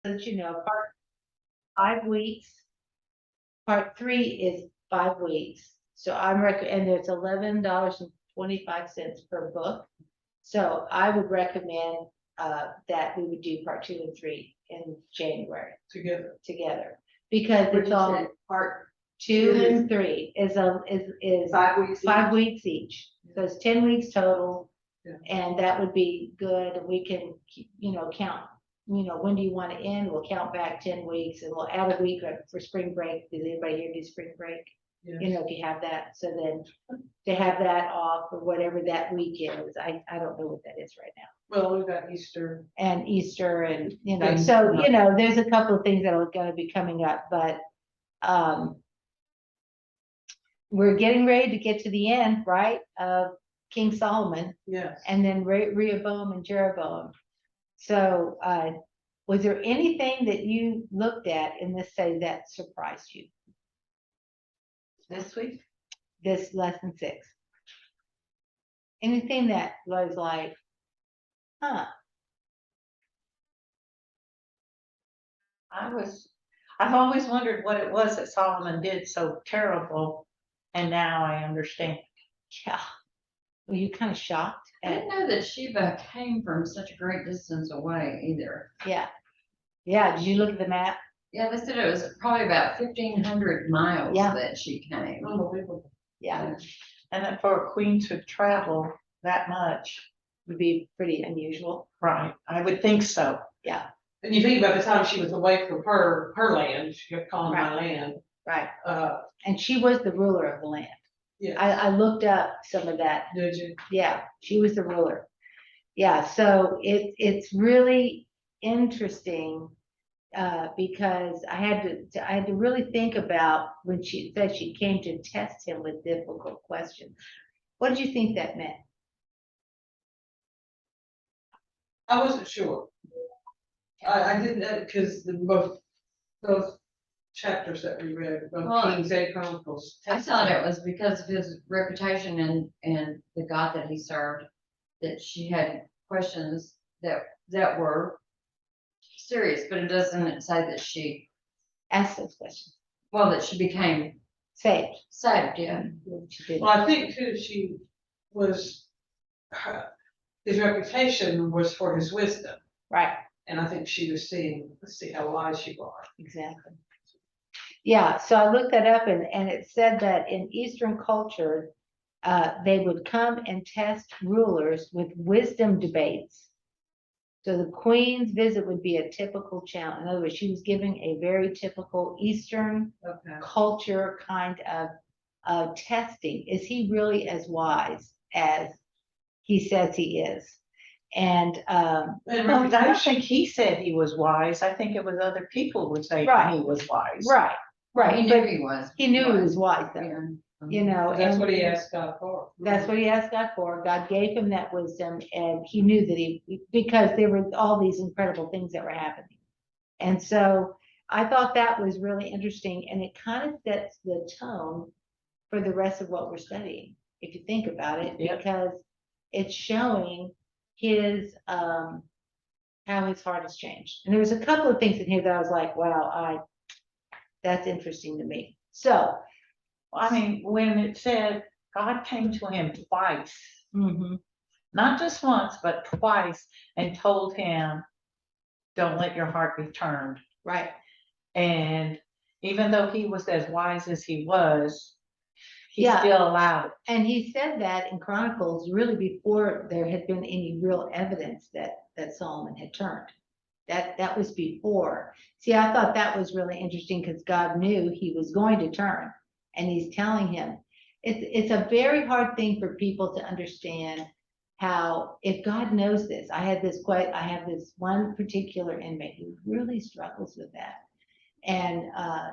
that you know, part 5 weeks, part 3 is 5 weeks. So and there's $11.25 per book. So I would recommend that we would do part 2 and 3 in January together because it's all part 2 and 3 is 5 weeks. 5 weeks each. So it's 10 weeks total. Yeah. And that would be good. We can, count, when do you want to end? We'll count back 10 weeks and we'll add a week for spring break. Does anybody here do spring break? Yes. If you have that. So then to have that off or whatever that week is, I don't know what that is right now. Well, we've got Easter. And Easter and, Things so, come up. there's a couple of things that are going to be coming up, but, we're getting ready to get to the end, right, of King Solomon. Yes. And then Rehoboam and Jeroboam. So, was there anything that you looked at in this study that surprised you? This week? This lesson 6. Anything that was like, huh? I've always wondered what it was that Solomon did so terrible, and now I understand. Yeah. Were you kind of shocked? I didn't know that Sheba came from such a great distance away either. Yeah. Yeah. Did you look at the map? Yeah, they said it was probably about 1,500 miles Yeah. that she came. Unbelievable. Yeah. And that for a queen to travel that much, Would be pretty unusual. right? I would think so. Yeah. And you think about the time she was away from her land, she kept calling my land. Right. Uh, And she was the ruler of the land. yeah. I looked up some of that. Did you? Yeah, she was the ruler. Yeah, so it's really interesting because I had to really think about when she said she came to test him with difficult questions. What did you think that meant? I wasn't sure. I didn't, because both chapters that we read, both Well, Kings and Chronicles. I thought it was because of his reputation and the God that he served, that she had questions that were serious, but it doesn't say that she, Ask those questions. well, that she became Saved. saved, yeah. She did. Well, I think too, his reputation was for his wisdom. Right. And I think she was seeing, let's see how wise you are. Exactly. Yeah, so I looked that up and it said that in Eastern culture, they would come and test rulers with wisdom debates. So the queen's visit would be a typical challenge. In other words, she was giving a very typical Eastern Okay. culture kind of testing. Is he really as wise as he says he is? And I don't think he said he was wise. I think it was other people would say Right. he was wise. right, He knew he was. he knew he was wise though. Yeah. That's and what he asked God for. That's what he asked God for. God gave him that wisdom, and he knew that because there were all these incredible things that were happening. And so I thought that was really interesting, and it kind of sets the tone for the rest of what we're studying, if you think about it, Yep. because it's showing his how his heart has changed. And there was a couple of things in here that I was like, wow, that's interesting to me. So I mean, when it said God came to him twice, not just once, but twice, and told him, don't let your heart be turned. right. And even though he was as wise as he was, he Yeah. still allowed it. And he said that in Chronicles really before there had been any real evidence that Solomon had turned. That was before. See, I thought that was really interesting because God knew he was going to turn, and he's telling him. It's a very hard thing for people to understand how, if God knows this. I have this one particular inmate who really struggles with that. And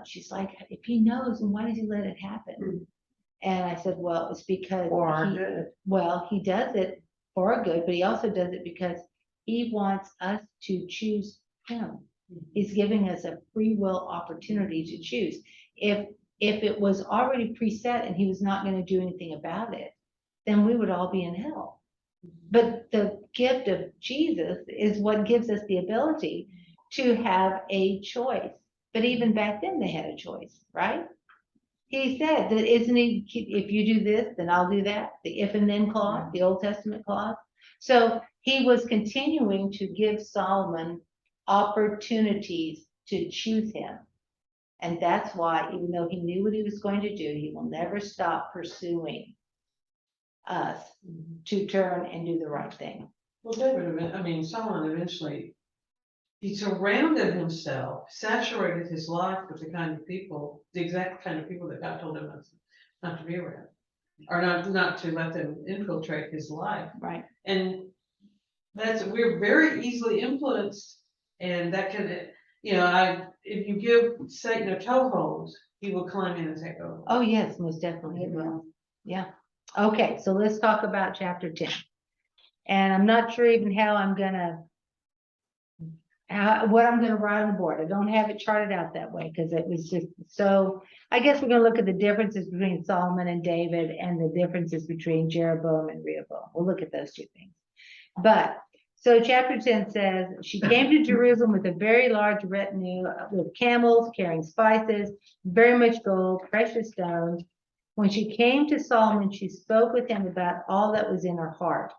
she's like, if he knows, then why does he let it happen? And I said, well, it's because he does it for our good, but he also does it because he wants us to choose him. He's giving us a free will opportunity to choose. If it was already preset and he was not going to do anything about it, then we would all be in hell. But the gift of Jesus is what gives us the ability to have a choice. But even back then they had a choice, right? He said that, isn't he, if you do this, then I'll do that, the if and then clause, the Old Testament clause. So he was continuing to give Solomon opportunities to choose him. And that's why, even though he knew what he was going to do, he will never stop pursuing us to turn and do the right thing. Well, Solomon eventually, he surrounded himself, saturated his life with the kind of people, the exact kind of people that God told him not to be around. Or not to let them infiltrate his life. Right. And we're very easily influenced, and that can, if you give Satan a toehold, he will climb in and take over. Oh, yes, most definitely it will. Yeah. Okay, so let's talk about chapter 10. And I'm not sure even what I'm gonna write on the board. I don't have it charted out that way because it was just so. I guess we're gonna look at the differences between Solomon and David and the differences between Jeroboam and Rehoboam. We'll look at those two things. But so chapter 10 says, she came to Jerusalem with a very large retinue with camels carrying spices, very much gold, precious stones. When she came to Solomon, she spoke with him about all that was in her heart.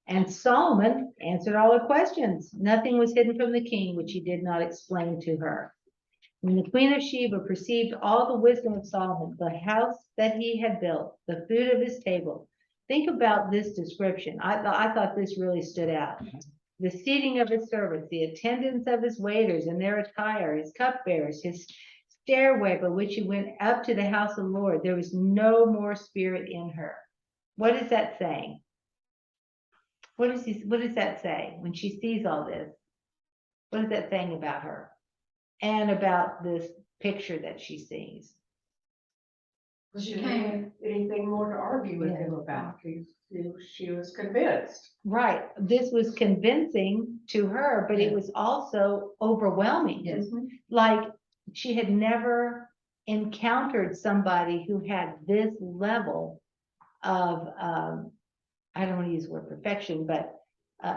And Solomon answered all her questions. Nothing was hidden from the king, which he did not explain to her. When the queen of Sheba perceived all the wisdom of Solomon, the house that he had built, the food of his table. Think about this description. I thought this really stood out. The seating of his servants, the attendance of his waiters and their attire, his cupbearers, his stairway by which he went up to the house of the Lord. There was no more spirit in her. What is that saying? What does that say when she sees all this? What is that saying about her? And about this picture that she sees? She didn't have anything more to argue with him about. She was convinced. Right. This was convincing to her, but it was also overwhelming. Yes. Like she had never encountered somebody who had this level of, I don't want to use the word perfection, but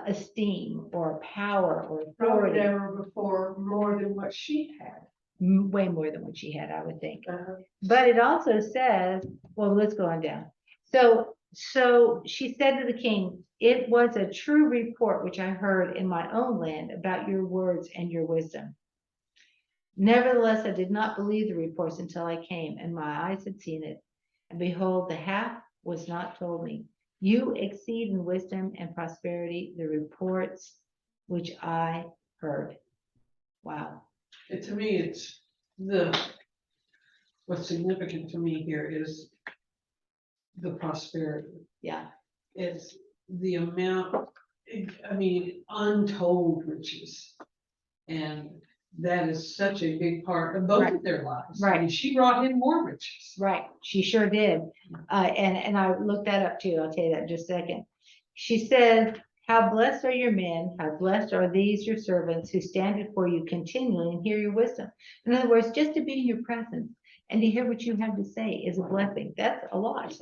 esteem or power or Probably authority. never before more than what she had. Way more than what she had, I would think. But it also says, well, let's go on down. So she said to the king, it was a true report which I heard in my own land about your words and your wisdom. Nevertheless, I did not believe the reports until I came, and my eyes had seen it. And behold, the half was not told me. You exceed in wisdom and prosperity the reports which I heard. Wow. And to me, what's significant to me here is the prosperity. Yeah. It's the amount, untold riches. And that is such a big part of both of their lives. Right. She brought him more riches. Right, she sure did. And I looked that up too. I'll tell you that in just a second. She said, how blessed are your men, how blessed are these your servants who stand before you continually and hear your wisdom. In other words, just to be in your presence and to hear what you have to say is a blessing. That's a lot.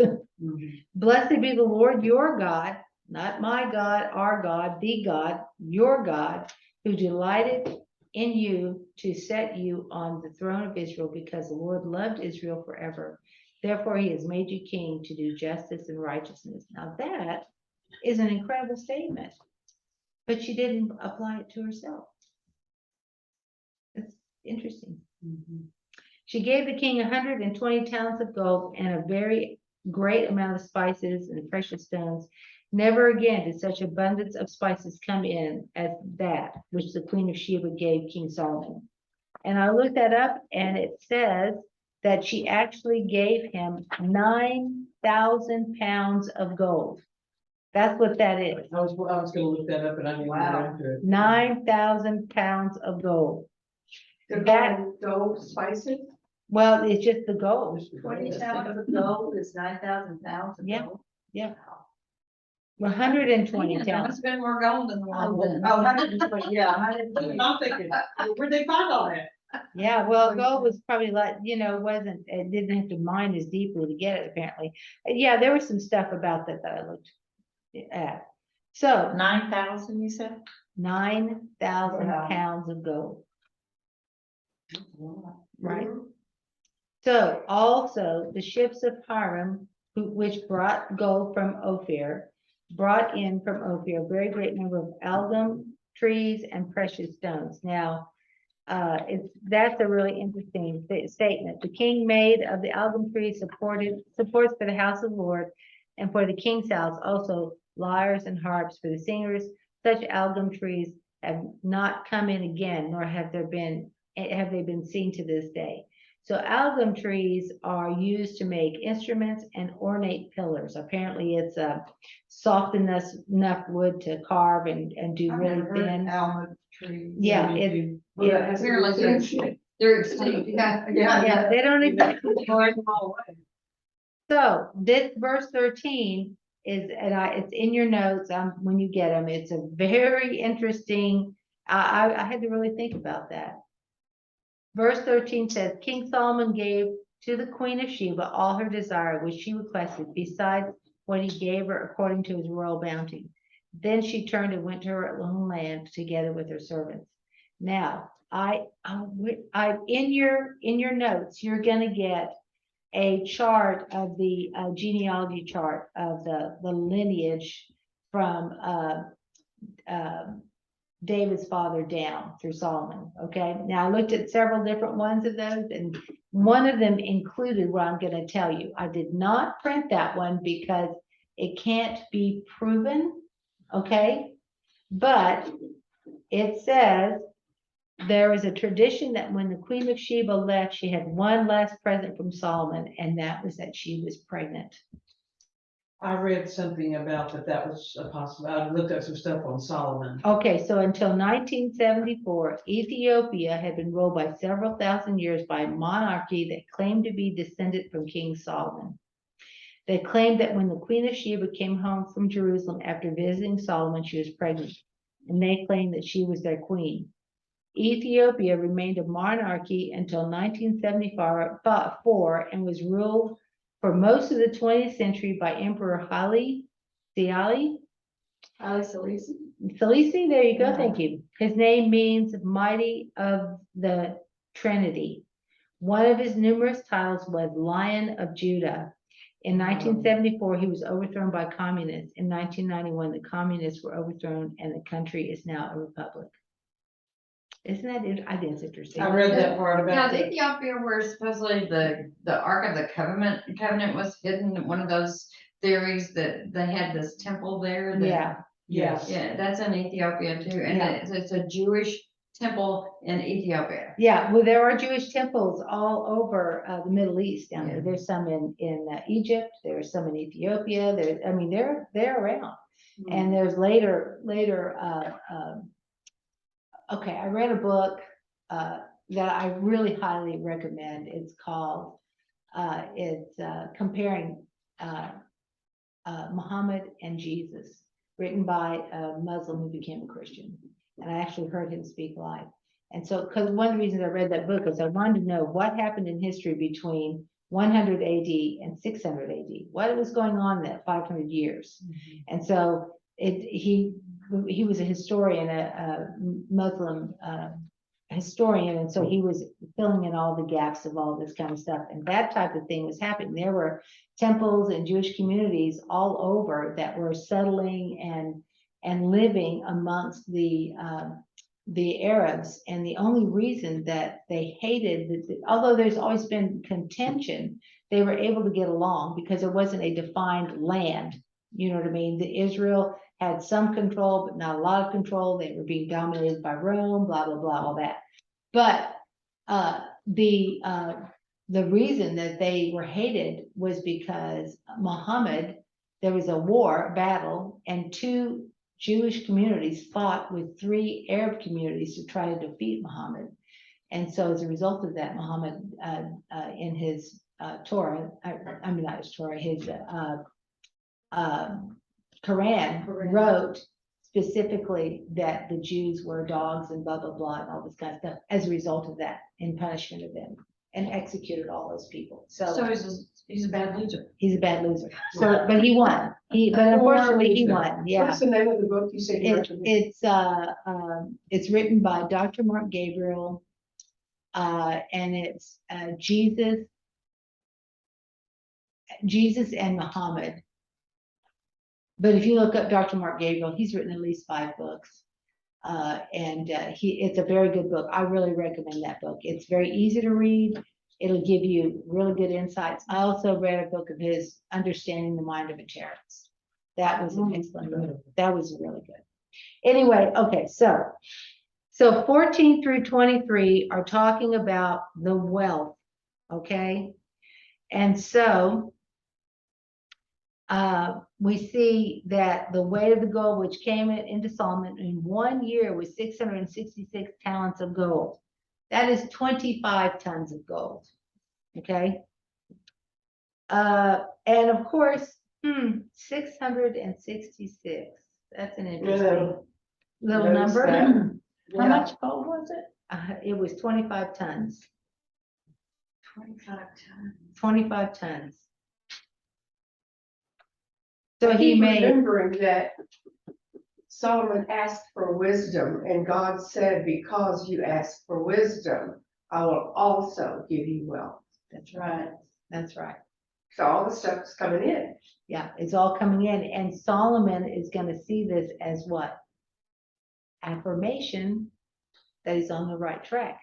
Blessed be the Lord your God, not my God, our God, the God, your God, who delighted in you to set you on the throne of Israel, because the Lord loved Israel forever. Therefore, he has made you king to do justice and righteousness. Now that is an incredible statement, but she didn't apply it to herself. It's interesting. She gave the king 120 talents of gold and a very great amount of spices and precious stones. Never again did such abundance of spices come in as that which the queen of Sheba gave King Solomon. And I looked that up, and it says that she actually gave him 9,000 pounds of gold. That's what that is. I was gonna look that up, and I didn't get into it. 9,000 pounds of gold. That gold spices. Well, it's just the gold. 20 pounds of gold is 9,000 pounds of Yeah. gold. Yeah. 120 There talents. must have been more gold in the world. Oh, 120, yeah, 120. I'm thinking, where'd they find all that? Yeah, well, gold was probably like, it didn't have to mine as deeply to get it, apparently. Yeah, there was some stuff about that I looked at. So 9,000, you said? 9,000 Wow. pounds of gold, right? Mhm. So also the ships of Hiram, which brought gold from Ophir, brought in from Ophir a very great number of algum trees and precious stones. Now, that's a really interesting statement. The king made of the algum trees supports for the house of the Lord and for the king's house, also lyres and harps for the singers. Such algum trees have not come in again, nor have they been seen to this day. So algum trees are used to make instruments and ornate pillars. Apparently it's a soft enough wood to carve and do I've really never heard of thin. almond trees. Yeah, Me it, too. Well, that has to do with Apparently friendship. they're extinct, yeah. yeah, they don't exist. Burn them all away. So this verse 13 is, it's in your notes, when you get them, it's a very interesting, I had to really think about that. Verse 13 says, King Solomon gave to the Queen of Sheba all her desire, which she requested, besides what he gave her according to his royal bounty. Then she turned and went to her own land together with her servants. Now, in your notes, you're gonna get a chart of the genealogy chart of the lineage from David's father down through Solomon. Okay, now I looked at several different ones of those, and one of them included what I'm going to tell you. I did not print that one because it can't be proven. Okay, but it says there is a tradition that when the Queen of Sheba left, she had one last present from Solomon, and that was that she was pregnant. I read something about that was a possibility. I looked up some stuff on Solomon. Okay, so until 1974, Ethiopia had been ruled by several thousand years by a monarchy that claimed to be descended from King Solomon. They claimed that when the Queen of Sheba came home from Jerusalem after visiting Solomon, she was pregnant, and they claimed that she was their queen. Ethiopia remained a monarchy until 1974 and was ruled for most of the 20th century by Emperor Haile Selassie. Selassie, there you go, Yeah. thank you. His name means mighty of the Trinity. One of his numerous titles was Lion of Judah. In 1974, he was overthrown by communists. In 1991, the communists were overthrown and the country is now a republic. Isn't that it? I think it's interesting. I read that part Yeah, about the the, Ethiopia where supposedly the Ark of the Covenant was hidden, one of those theories that they had this temple there. that- Yeah, yes. Yeah, that's in Ethiopia too, and Yeah. it's a Jewish temple in Ethiopia. yeah. Well, there are Jewish temples all over the Middle East down there. Yeah. There's some in Egypt. There's some in Ethiopia. They're around. And there's later. Okay, I read a book that I really highly recommend. It's called. It's comparing Muhammad and Jesus, written by a Muslim who became a Christian. And I actually heard him speak live. And so, because one of the reasons I read that book is I wanted to know what happened in history between 100 AD and 600 AD, what was going on in that 500 years. And so he was a historian, a Muslim historian, and so he was filling in all the gaps of all this kind of stuff, and that type of thing was happening. There were temples and Jewish communities all over that were settling and living amongst the Arabs, and the only reason that they hated, although there's always been contention, they were able to get along because there wasn't a defined land. You know what I mean? The Israel had some control, but not a lot of control. They were being dominated by Rome, blah, blah, blah, all that. But the reason that they were hated was because Muhammad, there was a battle, and 2 Jewish communities fought with 3 Arab communities to try to defeat Muhammad. And so as a result of that, Muhammad in his Torah, I mean not his Torah, his Quran wrote specifically that the Jews were dogs and blah, blah, blah, and all this kind of stuff as a result of that, in punishment of them. and executed all those people. So So he's a bad loser. he's a bad loser. So, but he won. But unfortunately he won. Yeah. What's the name of the book you said you recommend? It's written by Dr. Mark Gabriel, and it's Jesus and Muhammad. But if you look up Dr. Mark Gabriel, he's written at least 5 books. It's a very good book. I really recommend that book. It's very easy to read. It'll give you really good insights. I also read a book of his, Understanding the Mind of a Terrorist. That was an excellent book. That was really good. Anyway, okay, so 14 through 23 are talking about the wealth, okay? And so we see that the weight of the gold which came into Solomon in 1 year was 666 talents of gold. That is 25 tons of gold, okay? And of course, 666. That's an interesting little Notice number. that. How much gold was it? It was 25 tons. 25 times. 25 tons. So So he made, remembering that Solomon asked for wisdom, and God said, because you asked for wisdom, I will also give you wealth. that's right. That's right. So all the stuff is coming in. Yeah, it's all coming in, and Solomon is going to see this as what? Affirmation that he's on the right track.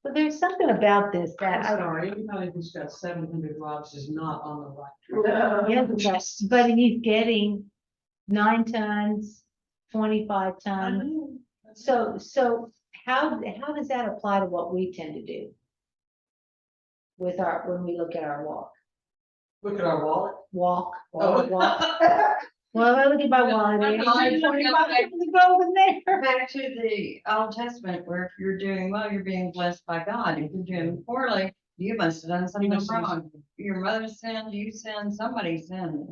But there's something about this that I'm sorry, anybody who's got 700 wives is not on the right track. yeah, but he's getting 9 tons, 25 tons. So how does that apply to what we tend to do with when we look at our Look at our wallet. walk? Oh. Well, I look at my wallet, I and know, I there's look 25 at tons of gold in there. Back to the Old Testament, where if you're doing well, you're being blessed by God. If you're doing poorly, you must have done something must have done wrong. Your mother sinned, you sinned, somebody sinned.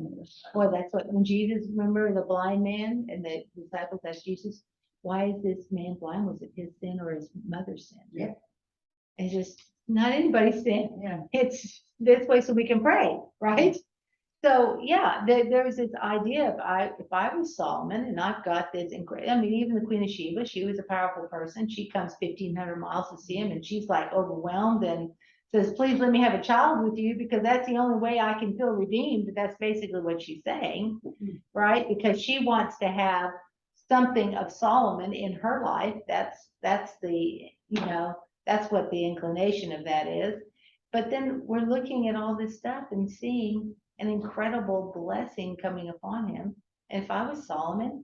Well, that's what, when Jesus, remember the blind man and the disciples asked Jesus, why is this man blind? Was it his sin or his mother's sin? Yeah. It's just not anybody's sin. Yeah. It's this way so we can pray, right? So yeah, there's this idea of if I was Solomon and I've got this incredible, I mean, even the Queen of Sheba, she was a powerful person. She comes 1,500 miles to see him, and she's like overwhelmed and says, please let me have a child with you, because that's the only way I can feel redeemed. That's basically what she's saying, right? Because she wants to have something of Solomon in her life. That's the, that's what the inclination of that is. But then we're looking at all this stuff and seeing an incredible blessing coming upon him. And if I was Solomon,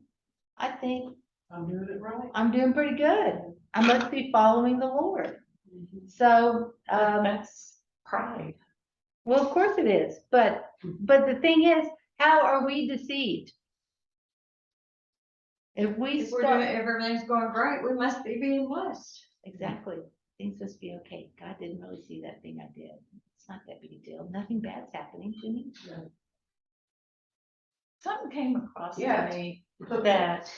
I think I'm doing it right. I'm doing pretty good. I must be following the Lord. So, That's pride. well, of course it is. But the thing is, how are we deceived? If we If we're start, doing, if everything's going great, we must be being blessed. exactly, things must be okay. God didn't really see that thing I did. It's not that big a deal. Nothing bad's happening to me. Something came across to Yeah. me that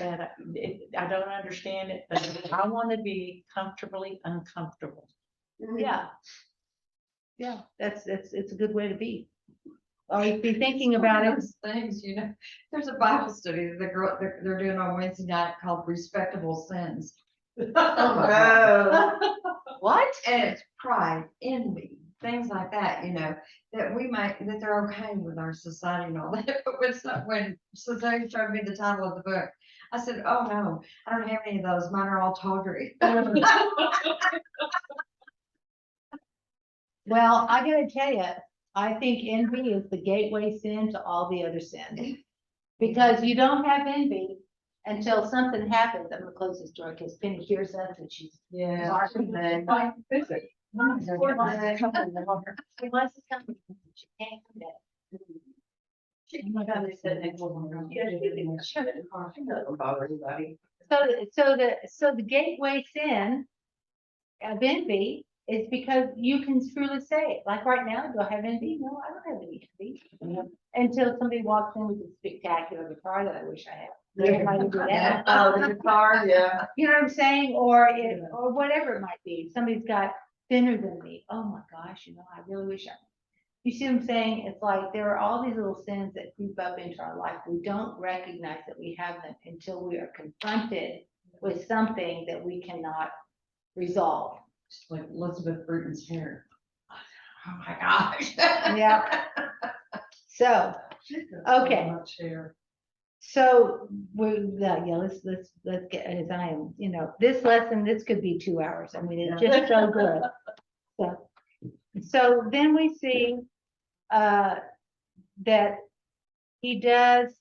I don't understand it, but I want to be comfortably uncomfortable. Yeah. Yeah, it's a good way to be. Always be thinking about it. Those things, there's a Bible study that they're doing on Wednesday night called Respectable Sins. Oh, What? And it's pride, envy, things like that, that they're okay with our society and all that. But when society showed me the title of the book, I said, oh no, I don't have any of those. Mine are all tawdry. Well, I gotta tell you, I think envy is the gateway sin to all the other sins. Because you don't have envy until something happens. I'm gonna close this door because Penny hears us and she's Yeah. barking and. She wants to come, she can't come back. Don't bother anybody. So the gateway sin of envy is because you can truly say, like right now, do I have envy? No, I don't have any envy. Until somebody walks in with a spectacular guitar that I wish I had. Everybody do that. Oh, the guitar, yeah. You know what I'm saying? Or whatever it might be. Somebody's got thinner than me. Oh my gosh, I really wish I. You see what I'm saying? It's like there are all these little sins that creep up into our life. We don't recognize that we have them until we are confronted with something that we cannot resolve. Just like Elizabeth Bruton's hair. Oh my gosh. Yeah. So, She's got so Okay. much hair. so let's get, as I am, this lesson, this could be 2 hours. I mean, it's just so good. So then we see, that he does,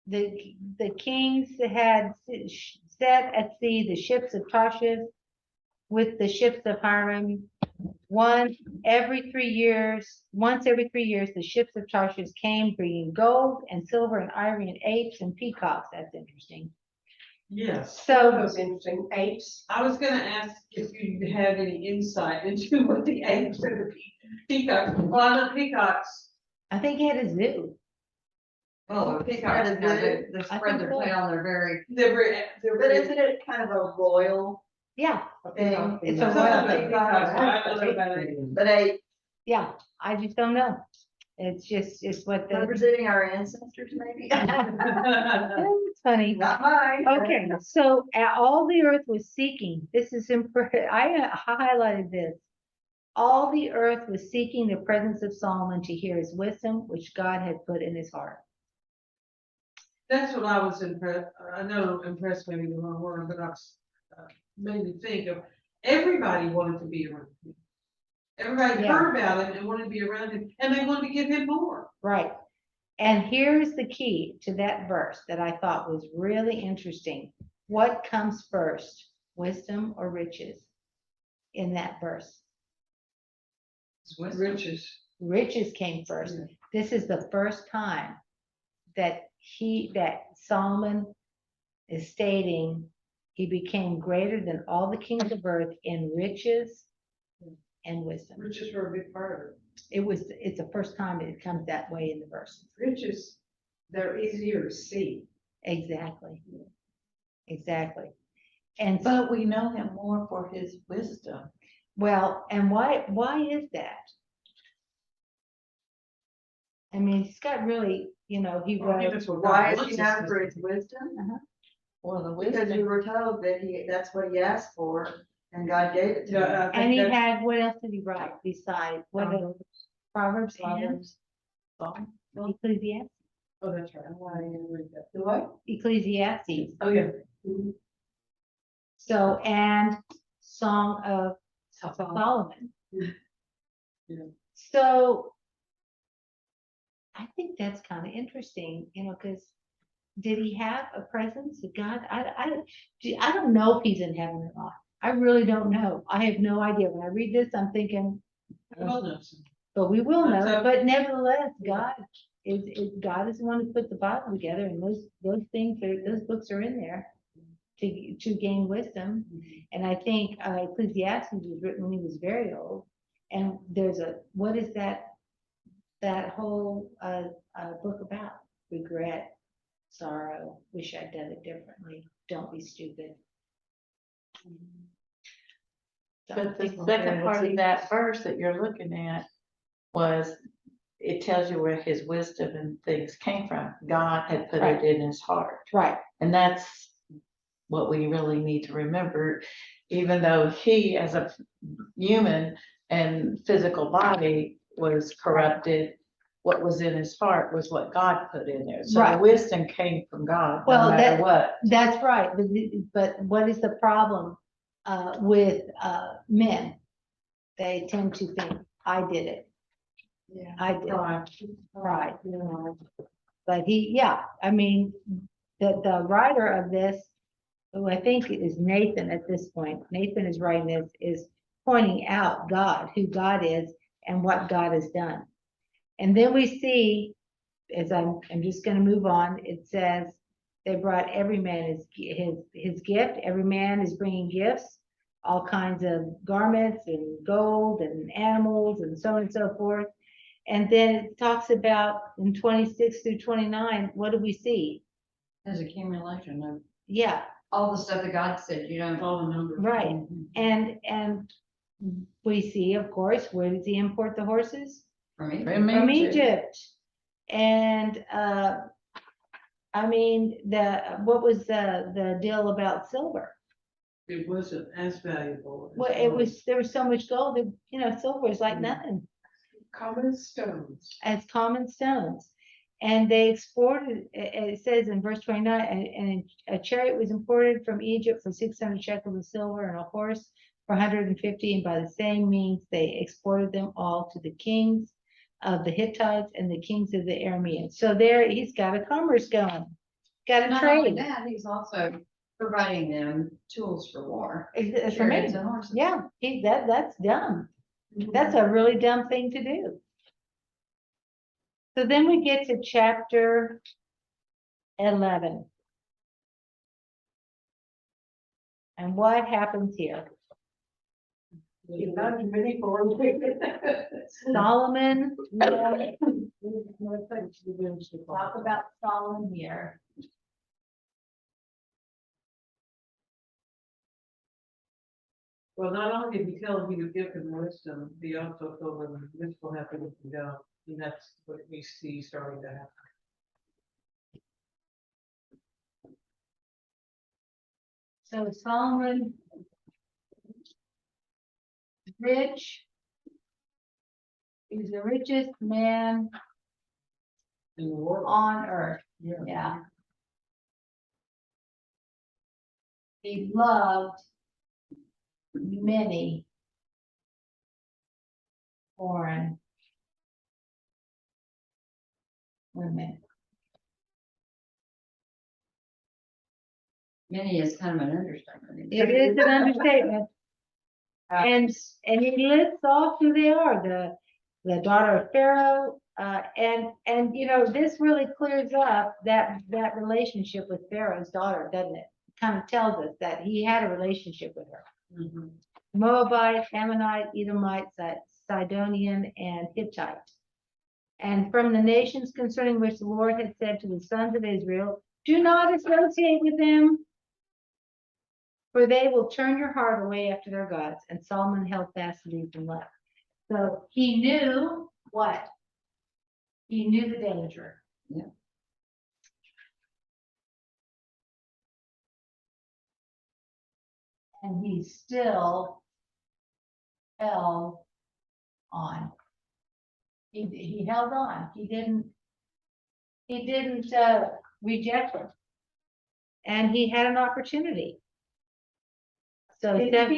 the kings had set at sea the ships of Tarshish with the ships of Hiram. Once every 3 years, the ships of Tarshish came bringing gold and silver and ivory and apes and peacocks. That's interesting. Yes. That So, was interesting, apes. I was gonna ask if you had any insight into what the apes and the peacocks, well, not peacocks. I think he had a zoo. Oh, the peacocks, That is now good. they I spread think their so. tail, they're very, They're But very. isn't it kind of a royal Yeah, thing? It's a Something royal about thing. peacocks, but I don't know about it. But a yeah, I just don't know. It's what the, representing our ancestors maybe? it's funny. not mine. Okay, so all the earth was seeking, this is important, I highlighted this. All the earth was seeking the presence of Solomon to hear his wisdom, which God had put in his heart. That's what I was impressed, I know impressed maybe the wrong word, but I was, made me think of, everybody wanted to be around him. Everybody Yeah. heard about him and wanted to be around him, and they wanted to give him more. Right. And here's the key to that verse that I thought was really interesting. What comes first, wisdom or riches? In that verse, Riches. riches came first. Yeah. This is the first time that Solomon is stating he became greater than all the kings of earth in riches and wisdom. Riches were a big part of it. It's the first time it comes that way in the verse. Riches, they're easier to see. Exactly. And But we know him more for his wisdom. well, and why is that? I mean, he's got really, he Well, he wrote, was what Why God is wants he us known to for do. his wisdom? Well, the Because we wisdom, were told that that's what he asked for, and God gave it to him. Yeah, I and he think that's, had, what else did he write besides, Proverbs and Ecclesiastes? oh, that's right, I didn't read that. The what? Ecclesiastes. Oh, yeah. So, and Song of Solomon. Yeah. So I think that's kind of interesting, because did he have a presence of God? I don't know if he's in heaven or not. I really don't know. I have no idea. When I read this, I'm thinking, Well, no. but we will That's know. up- But nevertheless, Yeah. God is the one who put the Bible together, and those books are in there to gain wisdom. And I think Ecclesiastes was written when he was very old. And what is that whole book about? Regret, sorrow, wish I'd done it differently, don't be stupid. but the second part of that verse that you're looking at was, it tells you where his wisdom and things came from. God had put Right. it in his heart. Right, And that's what we really need to remember, even though he, as a human and physical body, was corrupted, what was in his heart was what God put in there. So the Right. wisdom came from God, Well, no matter what. that's right. But what is the problem with men? They tend to think, I did it. Yeah. I did. Right. Right. But I mean, the writer of this, who I think is Nathan at this point, Nathan is writing this, is pointing out God, who God is and what God has done. And then we see, as I'm just gonna move on, it says, they brought every man his gift, every man is bringing gifts, all kinds of garments and gold and animals and so on and so forth. And then it talks about in 26 through 29, what do we see? His accumulation of Yeah, all the stuff that God said, All the numbers. right. And we see, of course, where does he import the horses? For me. From Egypt. And, I mean, what was the deal about silver? It wasn't as valuable. as Well, it gold. was, there was so much gold that, you know, silver is like nothing, Common stones. as common stones. And they exported, it says in verse 29, and a chariot was imported from Egypt for 600 shekels of silver and a horse for 150. And by the same means, they exported them all to the kings of the Hittites and the kings of the Arameans. So there, he's got a commerce going, got a Not only trade. that, he's also providing them tools for war. It's Chariots amazing. and horses. Yeah, that's dumb. That's a really dumb thing to do. So then we get to chapter 11. And what happens here? You've done many for me. Solomon, talk about Solomon here. Well, not only did he tell him he would give him wisdom, he also told him this will happen if you don't. And that's what we see starting to happen. So Solomon, rich, he's the richest man In the world. on earth. Yeah. He loved many foreign women. Many is kind of an understatement. It is an understatement. And he lists off who they are, the daughter of Pharaoh, and you know, this really clears up that relationship with Pharaoh's daughter, doesn't it? Kind of tells us that he had a relationship with her. Mhm. Moabite, Ammonite, Edomite, Sidonian, and Hittite. And from the nations concerning which the Lord had said to the sons of Israel, do not associate with them, for they will turn your heart away after their gods. And Solomon held fast to these and left. So he knew what? He knew the danger. Yeah. And he still held on. He held on. He didn't reject her. And he had an opportunity. So Did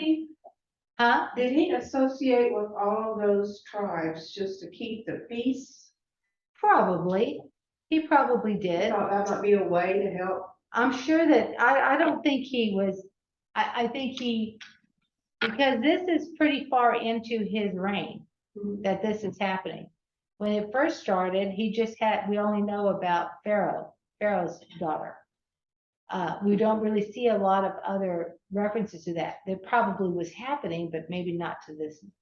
he associate with all of those tribes just to keep the peace? Probably. He probably I did. thought that might be a way to help. I'm sure that, I don't think he was, I think he, because this is pretty far into his reign that this is happening. When it first started, he just had, we only know about Pharaoh's daughter. We don't really see a lot of other references to that. That probably was happening, but maybe not to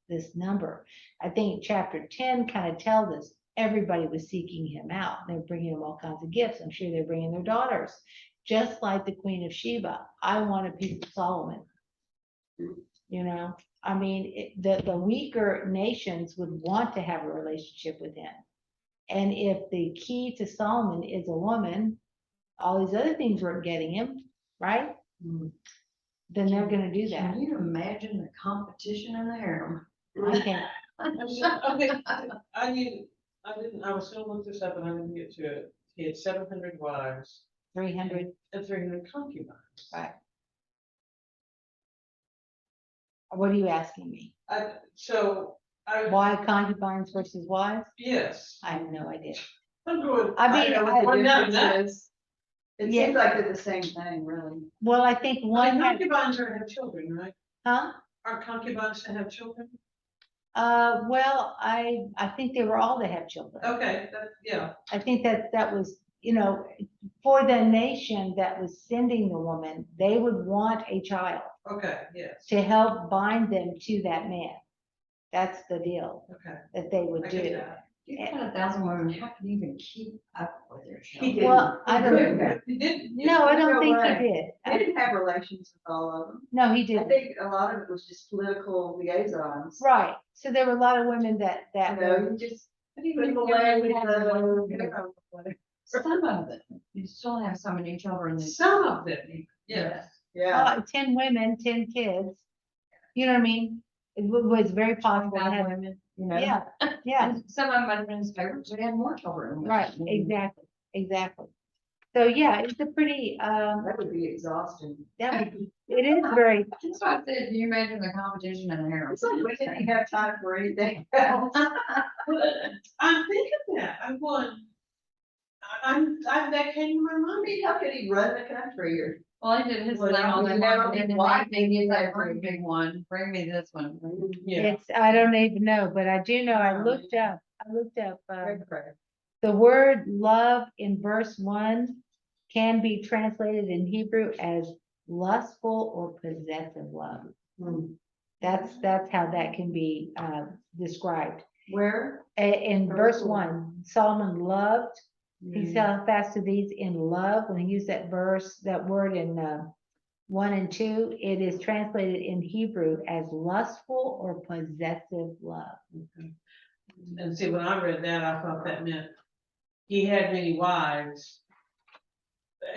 this number. I think chapter 10 kind of tells us everybody was seeking him out. They're bringing him all kinds of gifts. I'm sure they're bringing their daughters, just like the Queen of Sheba. I want a piece of Solomon. You know, I mean, the weaker nations would want to have a relationship with him. And if the key to Solomon is a woman, all these other things weren't getting him, right? Then they're gonna do that. Can you imagine the competition in the harem? I can't, I was gonna look this up and I didn't get to it. He had 700 wives 300, and 300 concubines. right? What are you asking me? Why concubines versus wives? Yes. I have no idea. I'm going. I mean, It Yeah. seems like they're the same thing, really. Well, I think one had, Concubines are to have children, right? huh? Are concubines to have children? Well, I think they were all to have children. Okay, yeah. I think that was, you know, for the nation that was sending the woman, they would want a child Okay, yes. to help bind them to that man. That's the deal Okay. that they would I do. get that. You've got 1,000 women, how can you even keep up with your He children? didn't. Well, I He don't- couldn't. He did. No, I don't No think he way. did. They didn't have relations with all of them. No, he I didn't. think a lot of it was just political liaisons. Right, so there were a lot of women that You know, you just But even put if them you away only with had the, one, you know, whatever. some of them, you still have so many children. that- Some of them, yes. Yeah. 10 women, 10 kids. You know what I mean? It was very possible to Bad have, women, you know? yeah, yeah, And some of them might have been his favorites, we had more children. right, exactly, exactly. So, yeah, it's a pretty, That would be exhausting. that would be, it is very, That's why I said, can you imagine the competition in there? It's like, we didn't have time for anything else. I'm thinking that, I'm going, that came to my I mind. mean, how could he run the country or? Well, I did his Well, thing all you day never long, be and then white, they you like, never bring me one, bring me this one. Yeah, it's, I don't even know, but I do know, I Oh, looked man. up, Okay. the word love in verse 1 can be translated in Hebrew as lustful or possessive love. That's how that can be described. Where? In verse Verse 1, Solomon loved, he Mm. held fast to these in love. When he used that word in 1 and 2, it is translated in Hebrew as lustful or possessive love. and see, when I read that, I thought that meant he had many wives.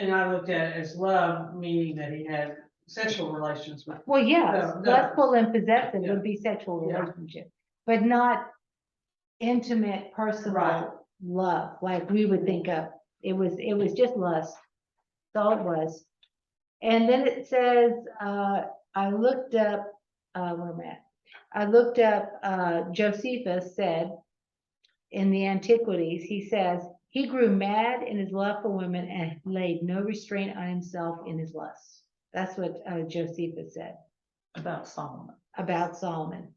And I looked at it as love, meaning that he had sexual relations with. Well, yes, No, no. lustful and possessive Yeah. would be sexual Yeah. relationship, but not intimate, personal Right. love, like we would think of. It was just lust. That's all it was. And then it says, I looked up, where am I at? I looked up, Josephus said in the Antiquities, he says, he grew mad in his love for women and laid no restraint on himself in his lust. That's what Josephus said About Solomon. about Solomon.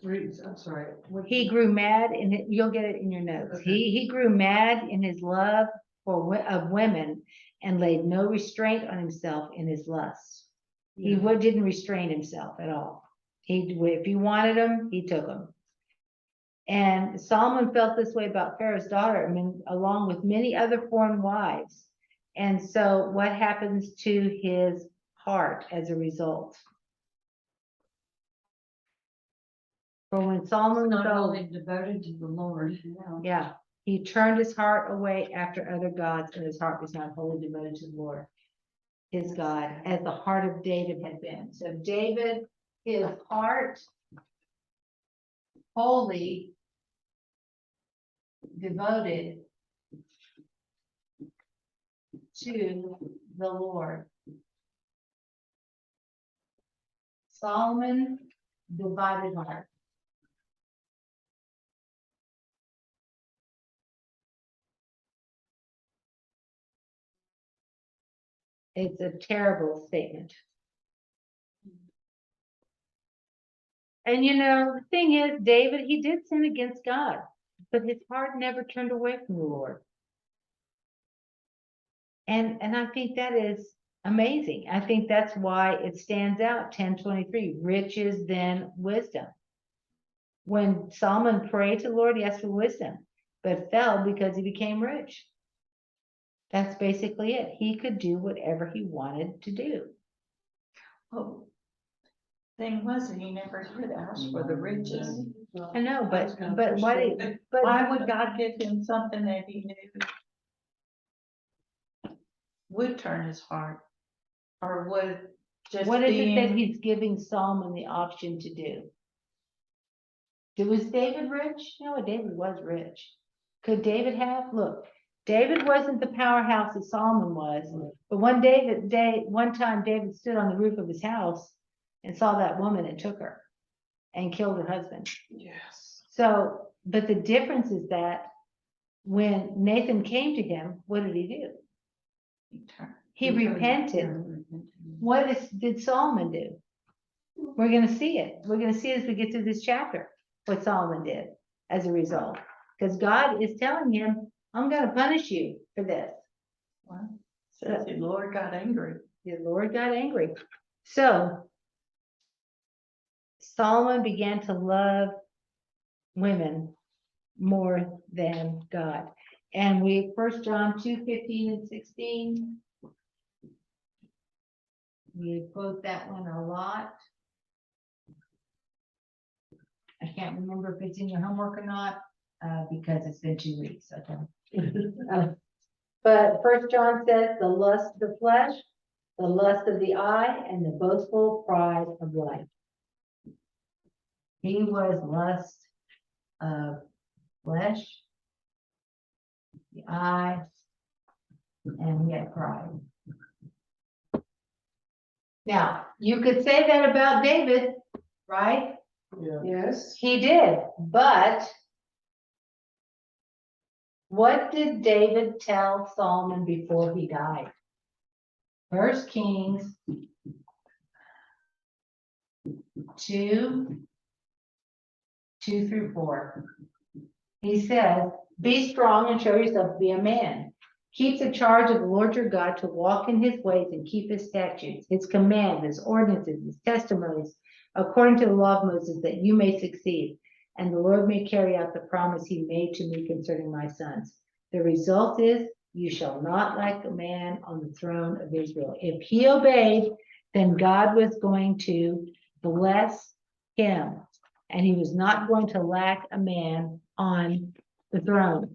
I'm sorry. what- He grew mad in it, you'll get it in your notes. Okay. He grew mad in his love of women and laid no restraint on himself in his lust. He Yeah. didn't restrain himself at all. If he wanted them, he took them. And Solomon felt this way about Pharaoh's daughter, I mean, along with many other foreign wives. And so what happens to his heart as a result? For when Solomon Not fell, only devoted to the Lord, no. yeah, he turned his heart away after other gods, and his heart was not wholly devoted to the Lord, his God, as the heart of David had been. So David, his heart wholly devoted to the Lord. Solomon, divided heart. It's a terrible statement. And you know, the thing is, David, he did sin against God, but his heart never turned away from the Lord. And I think that is amazing. I think that's why it stands out, 10:23, riches than wisdom. When Solomon prayed to the Lord, he asked for wisdom, but fell because he became rich. That's basically it. He could do whatever he wanted to do. Well, thing was that he never did ask for the riches. I know, I was but, kinda but what, frustrated. but. Why would God give him something that he knew would turn his heart? Or would just What is it that being, he's giving Solomon the option to do? Was David rich? No, David was rich. Could David have? Look, David wasn't the powerhouse that Solomon was, but one time David stood on the roof of his house and saw that woman and took her and killed her husband. Yes. So, but the difference is that when Nathan came to him, what did he do? He repented. Did Solomon do? We're gonna see it. We're gonna see as we get through this chapter, what Solomon did as a result. Because God is telling him, I'm gonna punish you for this. says the Lord got angry. The Lord got angry. So Solomon began to love women more than God. And we, 1 John 2:15 and 16. We quote that one a lot. I can't remember if it's in your homework or not, because it's been 2 weeks, okay. But 1 John says, the lust of the flesh, the lust of the eye, and the boastful pride of life. He was lust of flesh, the eye, and he had pride. Now, you could say that about David, right? Yes, He did, but what did David tell Solomon before he died? 1 Kings 2, 2-4. He says, be strong and show yourself to be a man. Keep the charge of the Lord your God to walk in his ways and keep his statutes, his commands, his ordinances, his testimonies, according to the law of Moses, that you may succeed, and the Lord may carry out the promise he made to me concerning my sons. The result is, you shall not lack a man on the throne of Israel. If he obeyed, then God was going to bless him, and he was not going to lack a man on the throne.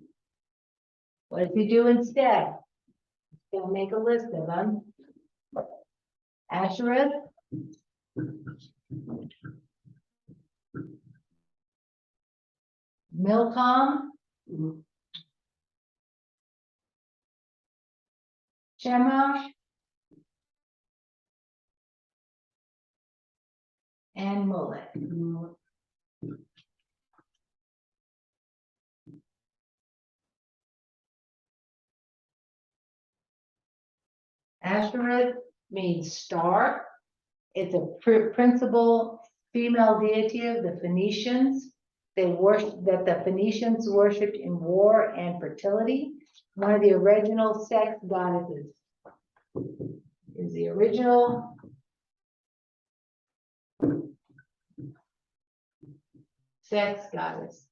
What does he do instead? He'll make a list of them. Ashereth, Milcom, Chemosh, and Molech. Ashereth means star. It's a principal female deity of the Phoenicians. They worship that the Phoenicians worshipped in war and fertility. One of the original sex goddesses is the original sex goddess.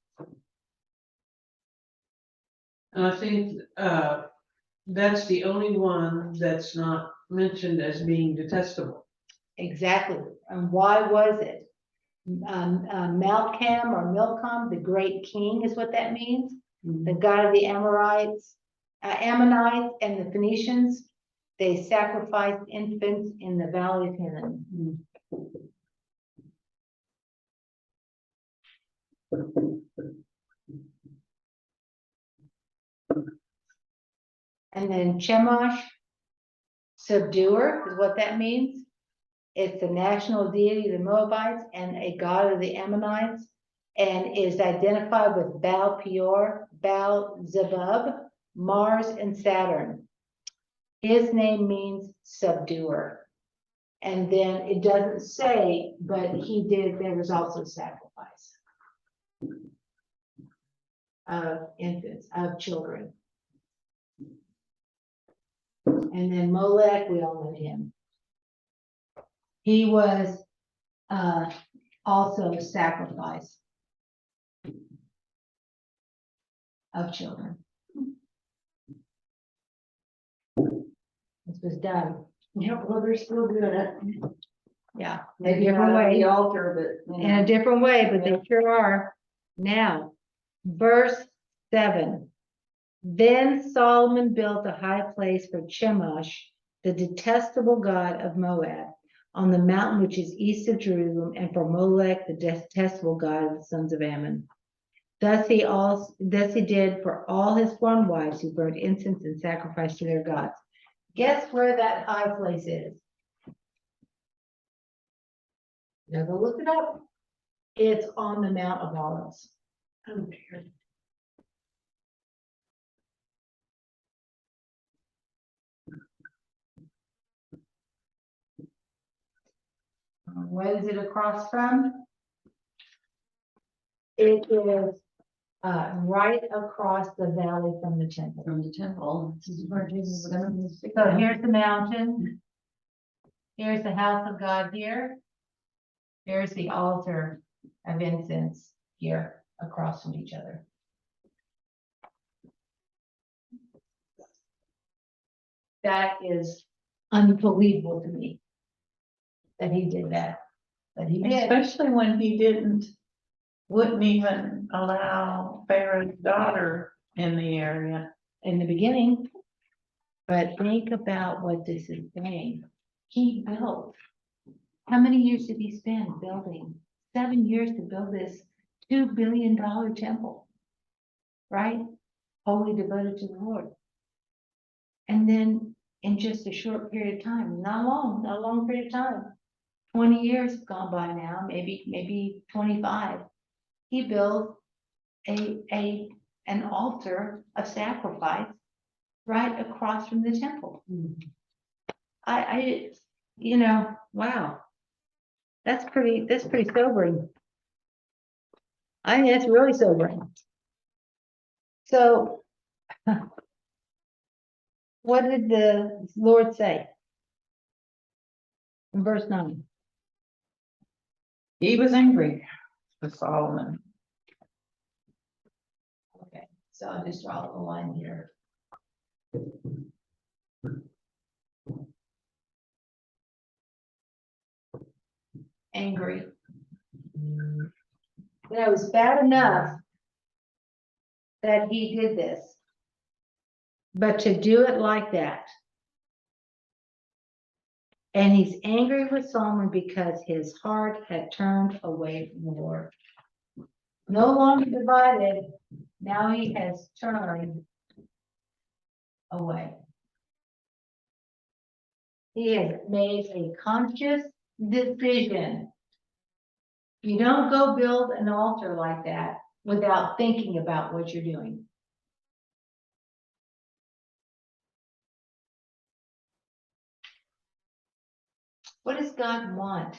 And I think, that's the only one that's not mentioned as being detestable. Exactly. And why was it? Malcolm or Milcom, the great king, is what that means. The god of the Ammonites, and the Phoenicians. They sacrificed infants in the valley of Hinnom. And then Chemosh, subduer, is what that means. It's the national deity of the Moabites and a god of the Ammonites, and is identified with Baal Peor, Baal Zebub, Mars, and Saturn. His name means subduer. And then it doesn't say, but he did, there was also sacrifice of infants, of children. And then Molech, we all know him. He was also a sacrifice of children. This was done. Yeah, well, they're still doing it. Yeah, in a Maybe different not on way. the altar, but. In a different way, but they sure are. Now, verse 7. Then Solomon built a high place for Chemosh, the detestable god of Moab, on the mountain which is east of Jerusalem, and for Molech, the detestable god of the sons of Ammon. Thus he did for all his foreign wives who burned incense and sacrificed to their gods. Guess where that high place is? Now go look it up. It's on the Mount of Olives. oh dear. What is it across from? It is right across the valley from the temple. From the temple. This is where Jesus is gonna be. So here's the mountain. Here's the house of God here. Here's the altar of incense here across from each other. that is unbelievable to me. That he did that, but he did. Especially when he wouldn't even allow Pharaoh's daughter in the area. In the beginning. But think about what this is saying. He built. How many years did he spend building? 7 years to build this $2 billion temple. Right? Wholly devoted to the Lord. And then in just a short period of time, not a long period of time. 20 years have gone by now, maybe 25. He built an altar of sacrifice right across from the temple. Wow. That's pretty sobering. I think that's really sobering. So, what did the Lord say? In verse 9. He was angry with Solomon. Okay, so I'll just draw a line here. Angry. It was bad enough that he did this, but to do it like that. And he's angry with Solomon because his heart had turned away from the Lord. No longer divided, now he has turned away. He has made a conscious decision. You don't go build an altar like that without thinking about what you're doing. What does God want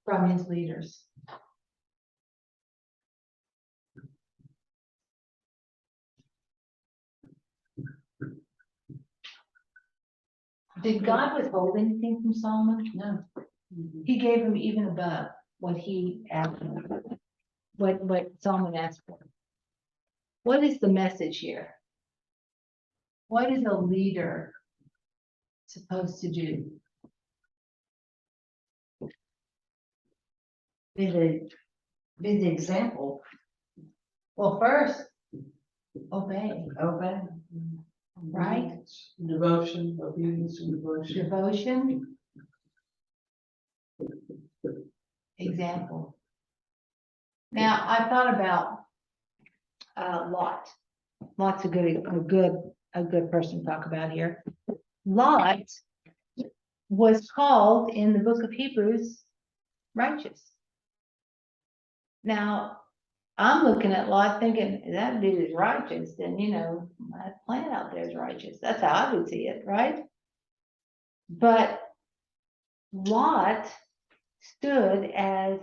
from his leaders? Did God withhold anything from Solomon? No. He gave him even above what he asked for, what Solomon asked for. What is the message here? What is a leader supposed to do? Be the example, Well, first, obey, obey. right? Devotion, obedience and devotion. Devotion. Example. Now, I thought about Lot. Lot's a good person to talk about here. Lot was called in the book of Hebrews righteous. Now, I'm looking at Lot thinking, if that dude is righteous, then my plan out there is righteous. That's how I would see it, right? But Lot stood as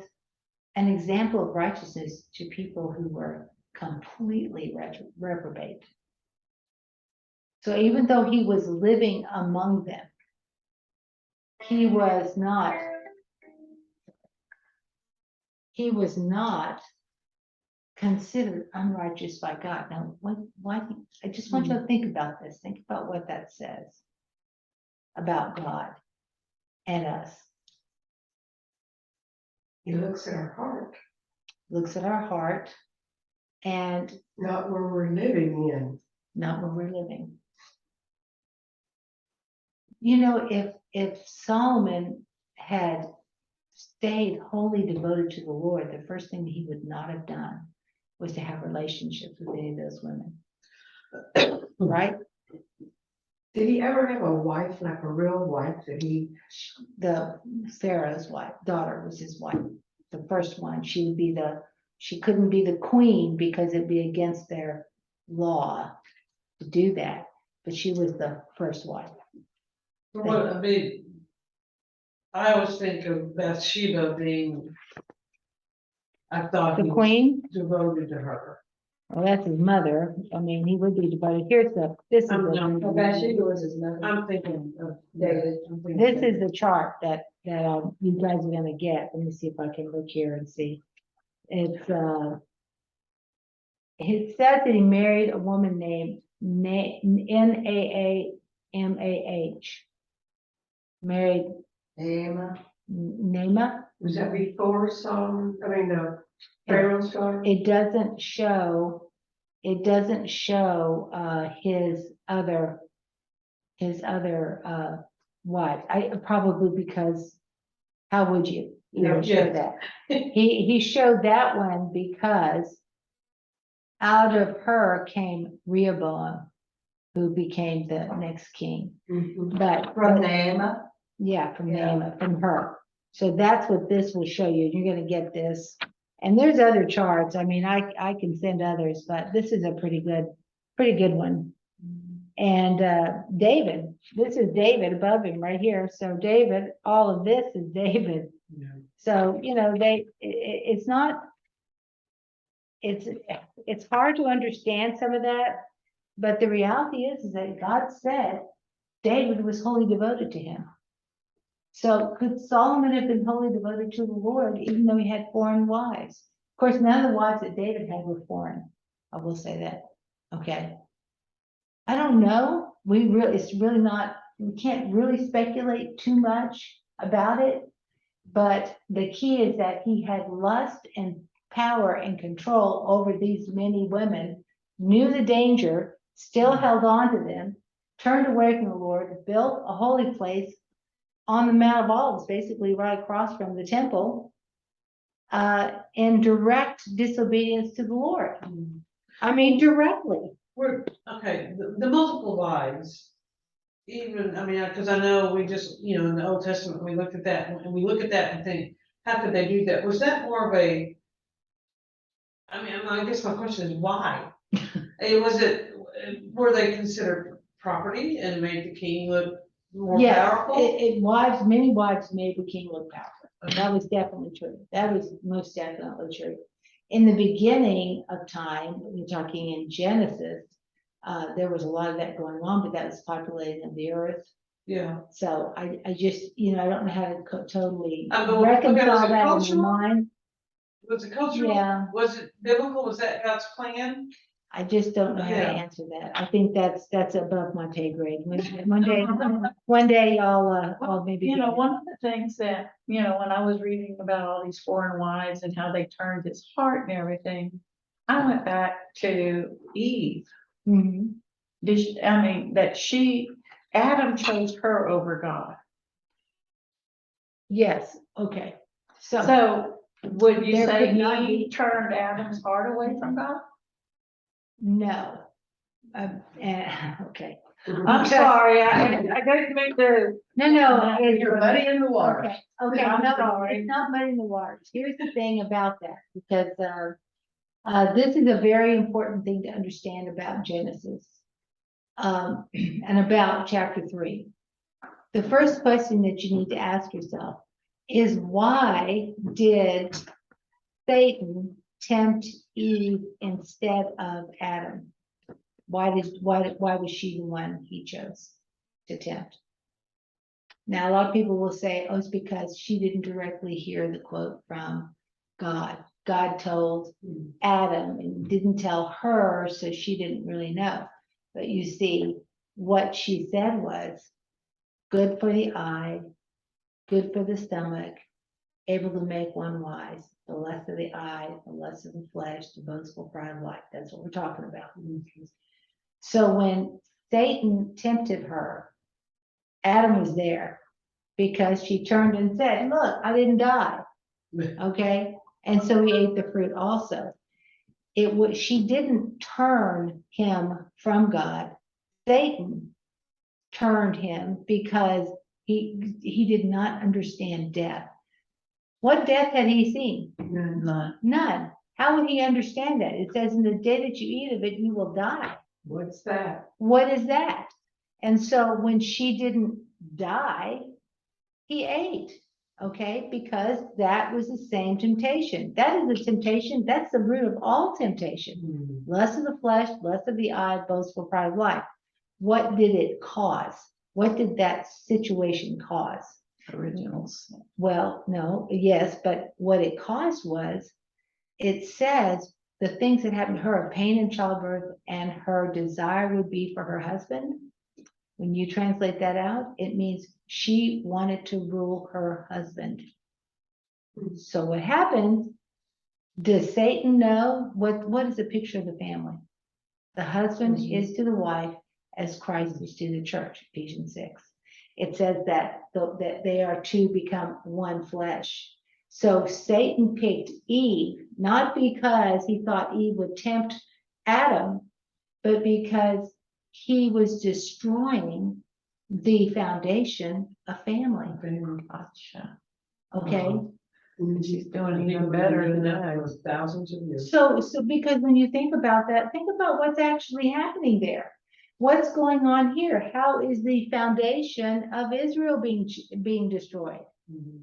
an example of righteousness to people who were completely reprobate. So even though he was living among them, he was not considered unrighteous by God. Now, why? I just want you to think about this. Think about what that says about God and us. He looks at our heart, Looks at our heart and not where we're living in. not where we're living. If Solomon had stayed wholly devoted to the Lord, the first thing he would not have done was to have relationships with any of those women. Right? Did he ever have a wife, like a real wife that he? The Pharaoh's daughter was his wife. The first one. She couldn't be the queen because it'd be against their law to do that. But she was the first wife. Well, I always think of Bathsheba being, I thought The he was queen, devoted to her. well, that's his mother. I mean, he would be devoted. This is Bathsheba was his mother. I'm thinking of David. this is the chart that you guys are gonna get. Let me see if I can look here and see. It says that he married a woman named Naamah, M-A-H. Married Naamah. Was that before Solomon, I mean, Pharaoh's daughter? It doesn't show, his other wife. Probably because, how would you? Yeah. Show that? He showed that one because out of her came Rehoboam, who became the next king. Mhm. But From Naamah? yeah, from Yeah. Naamah, from her. So that's what this will show you. You're gonna get this. And there's other charts. I mean, I can send others, but this is a pretty good one. And David, this is David above him right here. So David, all of this is David. Yeah. So, it's not, it's hard to understand some of that, but the reality is that God said David was wholly devoted to him. So could Solomon have been wholly devoted to the Lord, even though he had foreign wives? Of course, none of the wives that David had were foreign. I will say that. Okay. I don't know. It's really not, we can't really speculate too much about it. But the key is that he had lust and power and control over these many women, knew the danger, still held on to them, turned away from the Lord, built a holy place on the Mount of Olives, basically right across from the temple, in direct disobedience to the Lord. I mean, directly. The multiple wives, even, I mean, because I know we just, in the Old Testament, we looked at that, and we look at that and think, how could they do that? Was that more of a, I mean, I guess my question is why? Were they considered property and made the king look more Yes, powerful? many wives made the king look powerful. That was definitely true. That was most definitely true. In the beginning of time, we're talking in Genesis, there was a lot of that going on, but that was populating the earth. Yeah. So I just, I don't know how to totally But, okay, reconcile was it that in my cultural? mind. Was it cultural? Yeah. Was it biblical? Was that God's plan? I just don't know how to Yeah. answer that. I think that's above my pay grade. One day I'll maybe. You know, get it. one of the things that, when I was reading about all these foreign wives and how they turned his heart and everything, I went back to Eve. Mhm. Adam chose her over God. Yes, okay. So would you There say could not Eve be- turned Adam's heart away from God? No. Okay. I'm sorry, I didn't mean to. No, You're muddy in the water. Okay, I'm no, sorry. it's not muddy in the waters. Here's the thing about that, because this is a very important thing to understand about Genesis, and about chapter 3. The first question that you need to ask yourself is, why did Satan tempt Eve instead of Adam? Why was she the one he chose to tempt? Now, a lot of people will say, oh, it's because she didn't directly hear the quote from God. God told Adam and didn't tell her, so she didn't really know. But you see, what she said was good for the eye, good for the stomach, able to make one wise. The less of the eye, the less of the flesh, the boastful pride of life. That's what we're talking about. So when Satan tempted her, Adam was there because she turned and said, look, I didn't die. Okay. And so he ate the fruit also. She didn't turn him from God. Satan turned him because he did not understand death. What death had he seen? None. How would he understand that? It says, in the day that you eat of it, you will die. What's that? What is that? And so when she didn't die, he ate, okay? Because that was the same temptation. That is the temptation. That's the root of all temptation. Less of the flesh, less of the eye, boastful pride of life. What did it cause? What did that situation cause? Originals. Well, no, yes, but what it caused was, it says the things that happened to her, pain in childbirth, and her desire would be for her husband. When you translate that out, it means she wanted to rule her husband. So what happens? Does Satan know what is the picture of the family? The husband is to the wife as Christ is to the church, Ephesians 6. It says that they are to become one flesh. So Satan picked Eve, not because he thought Eve would tempt Adam, but because he was destroying the foundation of family. Gotcha. Okay. She's doing People even have better been than doing that that. for thousands of years. So because when you think about that, think about what's actually happening there. What's going on here? How is the foundation of Israel being destroyed? Mhm.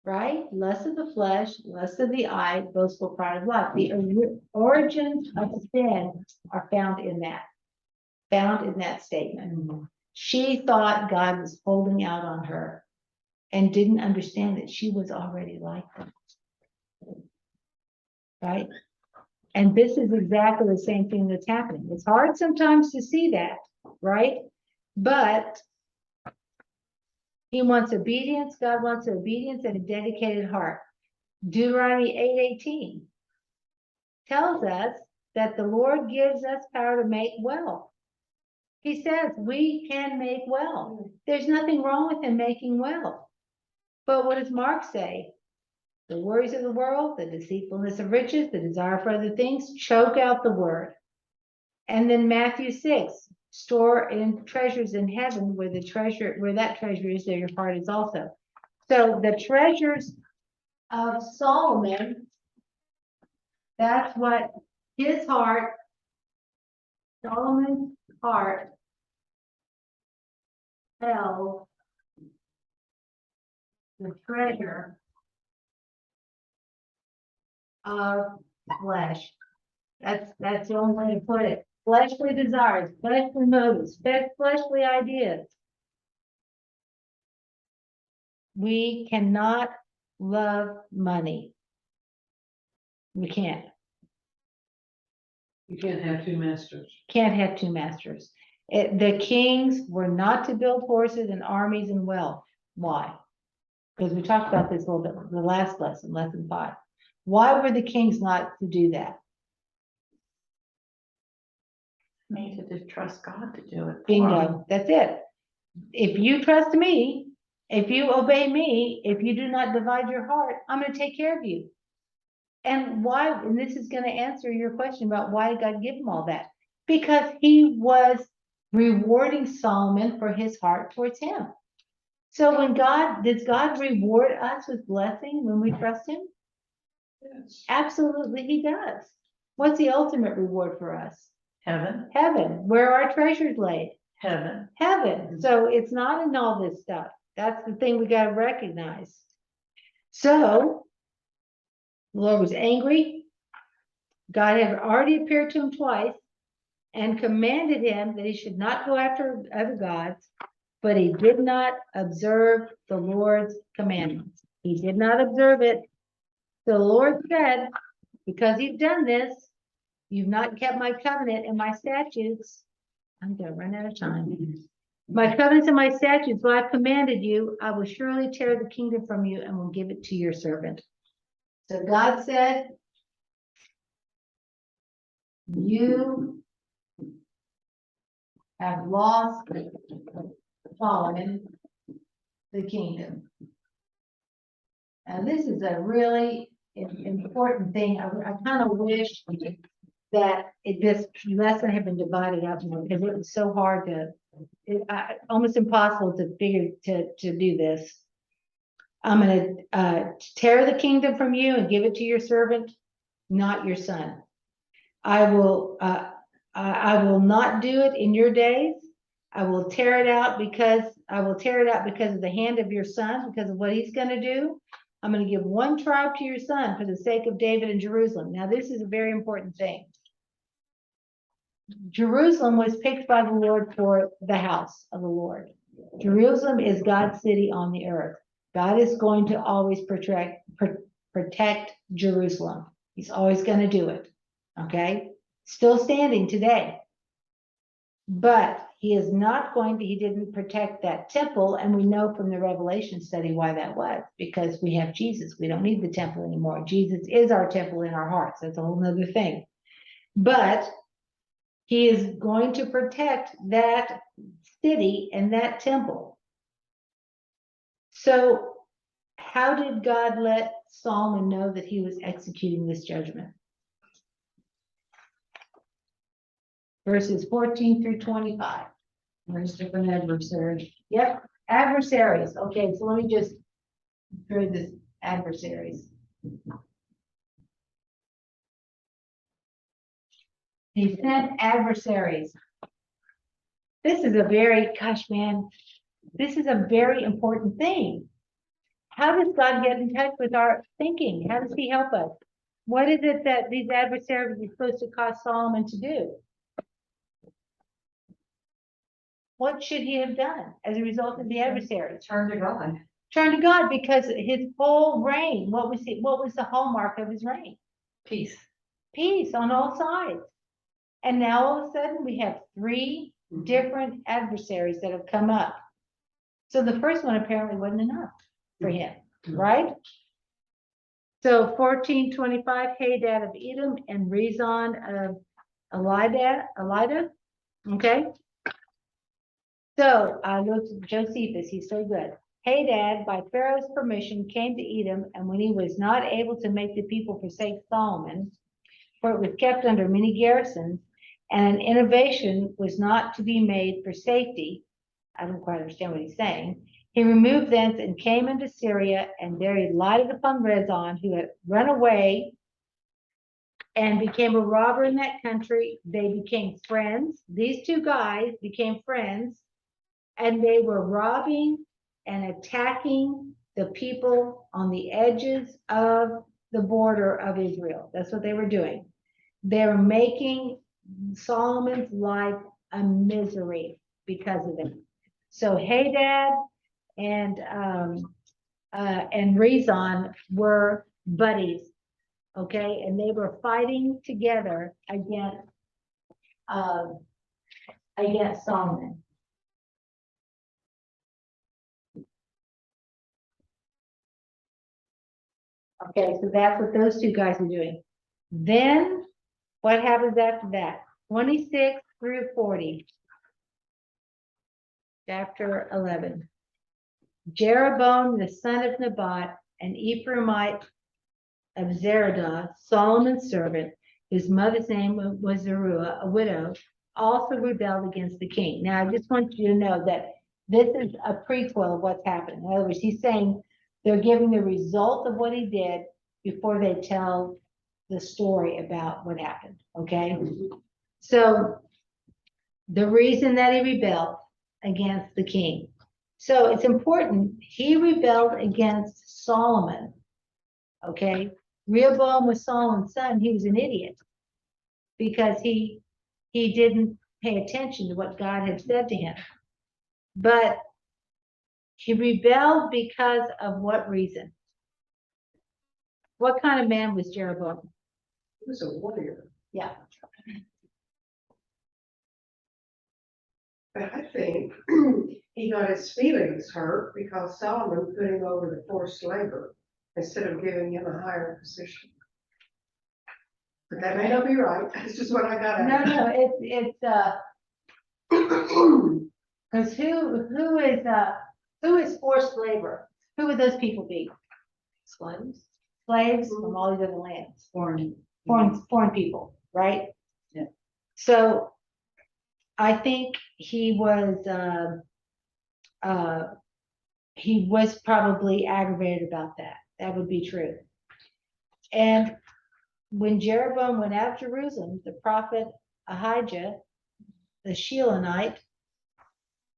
Right? Less of the flesh, less of the eye, boastful pride of life. The origins of sin are found in that statement. She thought God was holding out on her and didn't understand that she was already like him. Right? And this is exactly the same thing that's happening. It's hard sometimes to see that, right? But he wants obedience. God wants obedience and a dedicated heart. Deuteronomy 8:18 tells us that the Lord gives us power to make wealth. He says we can make wealth. There's nothing wrong with him making wealth. But what does Mark say? The worries of the world, the deceitfulness of riches, the desire for other things choke out the word. And then Matthew 6, store in treasures in heaven where that treasure is, there your heart is also. So the treasures of Solomon, that's what his heart, Solomon's heart held the treasure of flesh. That's the only way to put it. Fleshly desires, fleshly motives, fleshly ideas. We cannot love money. We can't. You can't have two masters. Can't have two masters. The kings were not to build horses and armies and wealth. Why? Because we talked about this a little bit, the last lesson, lesson 5. Why were the kings not to do that? Need to just trust God to do it. for 'em. Bingo, that's it. If you trust me, if you obey me, if you do not divide your heart, I'm going to take care of you. And why, and this is going to answer your question about why did God give him all that? Because he was rewarding Solomon for his heart towards him. So does God reward us with blessing when we trust him? Yes. Absolutely, he does. What's the ultimate reward for us? Heaven, Heaven, where our treasures laid. heaven. Heaven. So it's not in all this stuff. That's the thing we got to recognize. So the Lord was angry. God had already appeared to him twice and commanded him that he should not go after other gods, but he did not observe the Lord's commandments. He did not observe it. So the Lord said, because you've done this, you've not kept my covenant and my statutes. I'm gonna run out of time. My covenants and my statutes, what I've commanded you, I will surely tear the kingdom from you and will give it to your servant. So God said, you have lost Solomon the kingdom. And this is a really important thing. I kind of wish that this lesson had been divided up more because it was so hard almost impossible to do this. I'm going to tear the kingdom from you and give it to your servant, not your son. I will not do it in your days. I will tear it out because of the hand of your son, because of what he's going to do. I'm going to give one tribe to your son for the sake of David and Jerusalem. Now, this is a very important thing. Jerusalem was picked by the Lord for the house of the Lord. Jerusalem is God's city on the earth. God is going to always protect Jerusalem. He's always going to do it. Okay? Still standing today. But he is not going to, he didn't protect that temple, and we know from the Revelation study why that was, because we have Jesus. We don't need the temple anymore. Jesus is our temple in our hearts. That's a whole nother thing. But he is going to protect that city and that temple. So how did God let Solomon know that he was executing this judgment? Verses 14 through 25. There's different adversaries. Yep, adversaries. Okay, so let me just read this adversaries. He sent adversaries. This is a very, gosh, man, this is a very important thing. How does God get in touch with our thinking? How does he help us? What is it that these adversaries are supposed to cause Solomon to do? What should he have done as a result of the adversaries? Turn to God. Turn to God, because his whole reign, what was the hallmark of his reign? Peace. Peace on all sides. And now all of a sudden we have three different adversaries that have come up. So the first one apparently wasn't enough for him, right? So 1425, Hadad of Edom and Rezon of Elida. Okay. So I looked at Josephus, he's so good. Hadad, by Pharaoh's permission, came to Edom, and when he was not able to make the people forsake Solomon, for it was kept under many garrisons, and an innovation was not to be made for safety. I don't quite understand what he's saying. He removed thence and came into Syria, and there he lighted upon Rezon, who had run away and became a robber in that country. They became friends. These two guys became friends, and they were robbing and attacking the people on the edges of the border of Israel. That's what they were doing. They're making Solomon's life a misery because of it. So Hadad and Rezon were buddies, okay, and they were fighting together against Solomon. Okay, so that's what those two guys are doing. Then what happens after that? 26 through 40. Chapter 11. Jeroboam, the son of Nebat, an Ephraimite of Zeradah, Solomon's servant, whose mother's name was Zeruiah, a widow, also rebelled against the king. Now, I just want you to know that this is a prequel of what's happened. In other words, he's saying they're giving the result of what he did before they tell the story about what happened, okay? So the reason that he rebelled against the king. So it's important, he rebelled against Solomon, okay? Rehoboam was Solomon's son, he was an idiot because he didn't pay attention to what God had said to him. But he rebelled because of what reason? What kind of man was Jeroboam? He was a warrior. Yeah. But I think he got his feelings hurt because Solomon put him over the forced labor instead of giving him a higher position. But that may not be right. That's just what I got No, out of no, it's because who is forced labor? Who would those people be? Slaves. Slaves from all these other lands, Foreign. foreign people, right? Yeah. So I think he was probably aggravated about that. That would be true. And when Jeroboam went out of Jerusalem, the prophet Ahijah, the Shilonite,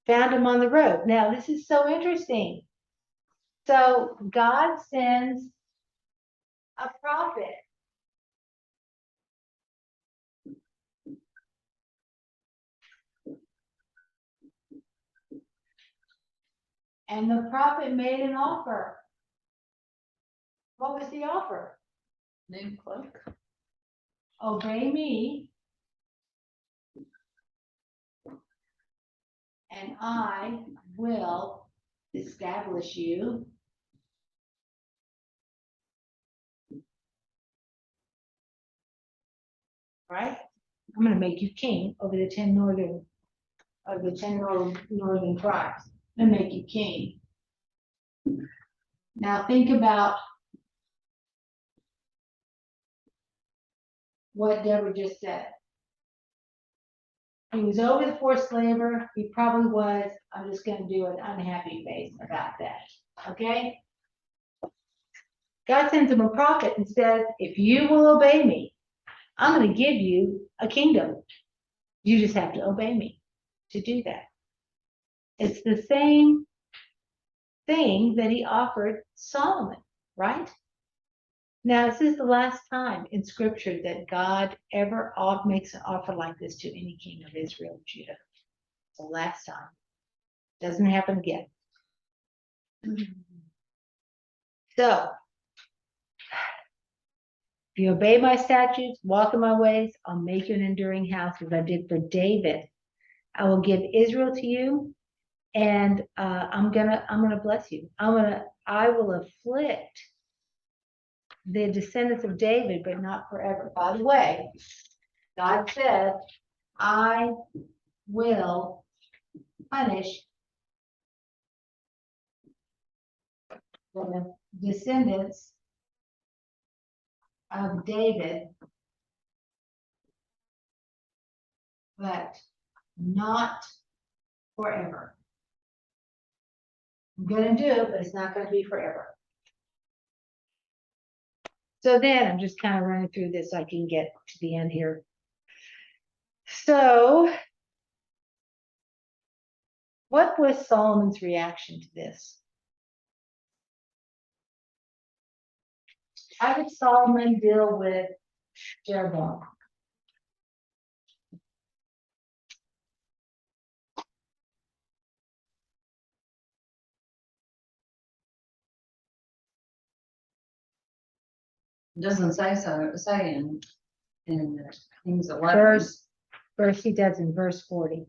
found him on the road. Now, this is so interesting. So God sends a prophet. And the prophet made an offer. What was the offer? New cloak. Obey me. and I will establish you right? I'm gonna make you king over the 10 northern tribes. I'm gonna make you king. Now think about what Deborah just said. He was over the forced labor. He probably was. I'm just gonna do an unhappy face about that. Okay? God sends him a prophet and says, if you will obey me, I'm gonna give you a kingdom. You just have to obey me to do that. It's the same thing that he offered Solomon, right? Now, this is the last time in scripture that God ever makes an offer like this to any king of Israel or Judah. It's the last time. Doesn't happen again. So, if you obey my statutes, walk in my ways, I'll make you an enduring house as I did for David. I will give Israel to you, and I'm gonna bless you. I will afflict the descendants of David, but not forever. By the way, God said, I will punish the descendants of David, but not forever. I'm gonna do it, but it's not gonna be forever. So then I'm just kind of running through this so I can get to the end here. So what was Solomon's reaction to this? How did Solomon deal with Jeroboam? It doesn't say so, say in Kings 11. Verse he does in verse 40.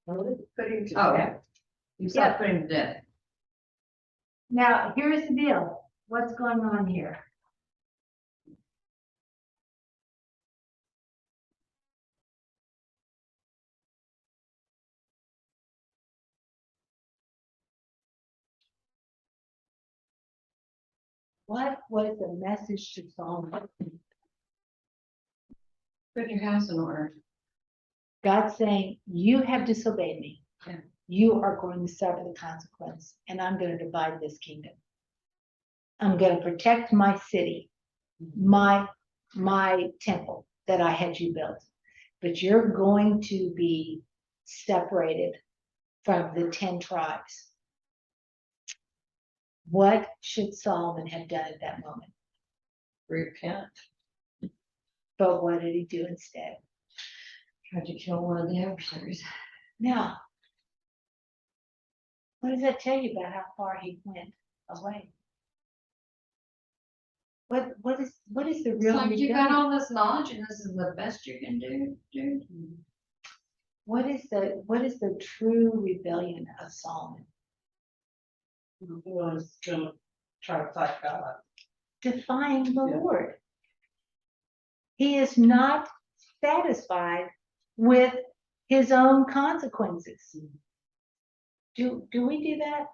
Put him to Oh, death. you said put him to death. Now, here's the deal. What's going on here? What was the message to Solomon? Put your house in order. God saying, you have disobeyed me. Yeah. You are going to suffer the consequence, and I'm going to divide this kingdom. I'm going to protect my city, my temple that I had you built. But you're going to be separated from the 10 tribes. What should Solomon have done at that moment? Repent. But what did he do instead? Tried to kill one of the adversaries. Now, what does that tell you about how far he went away? What is the It's real like you got rebellion? all this knowledge and this is the best you can do, dude. What is the true rebellion of Solomon? Who was gonna try to fight God. Defying the Yeah. Lord. He is not satisfied with his own consequences. Do we do that?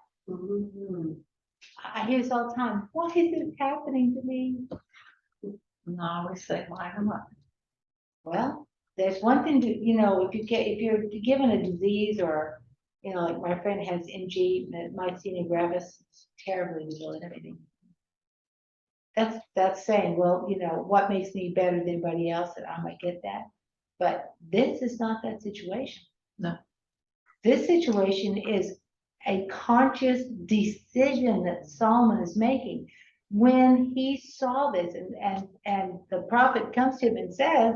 I hear this all the time. Why is this happening to me? And I always say, line them up. Well, there's one thing to, if you're given a disease or, like my friend has MG, myasthenia gravis, it's terribly debilitating. That's saying, well, what makes me better than anybody else that I might get that? But this is not that situation. No. This situation is a conscious decision that Solomon is making. When he saw this and the prophet comes to him and says,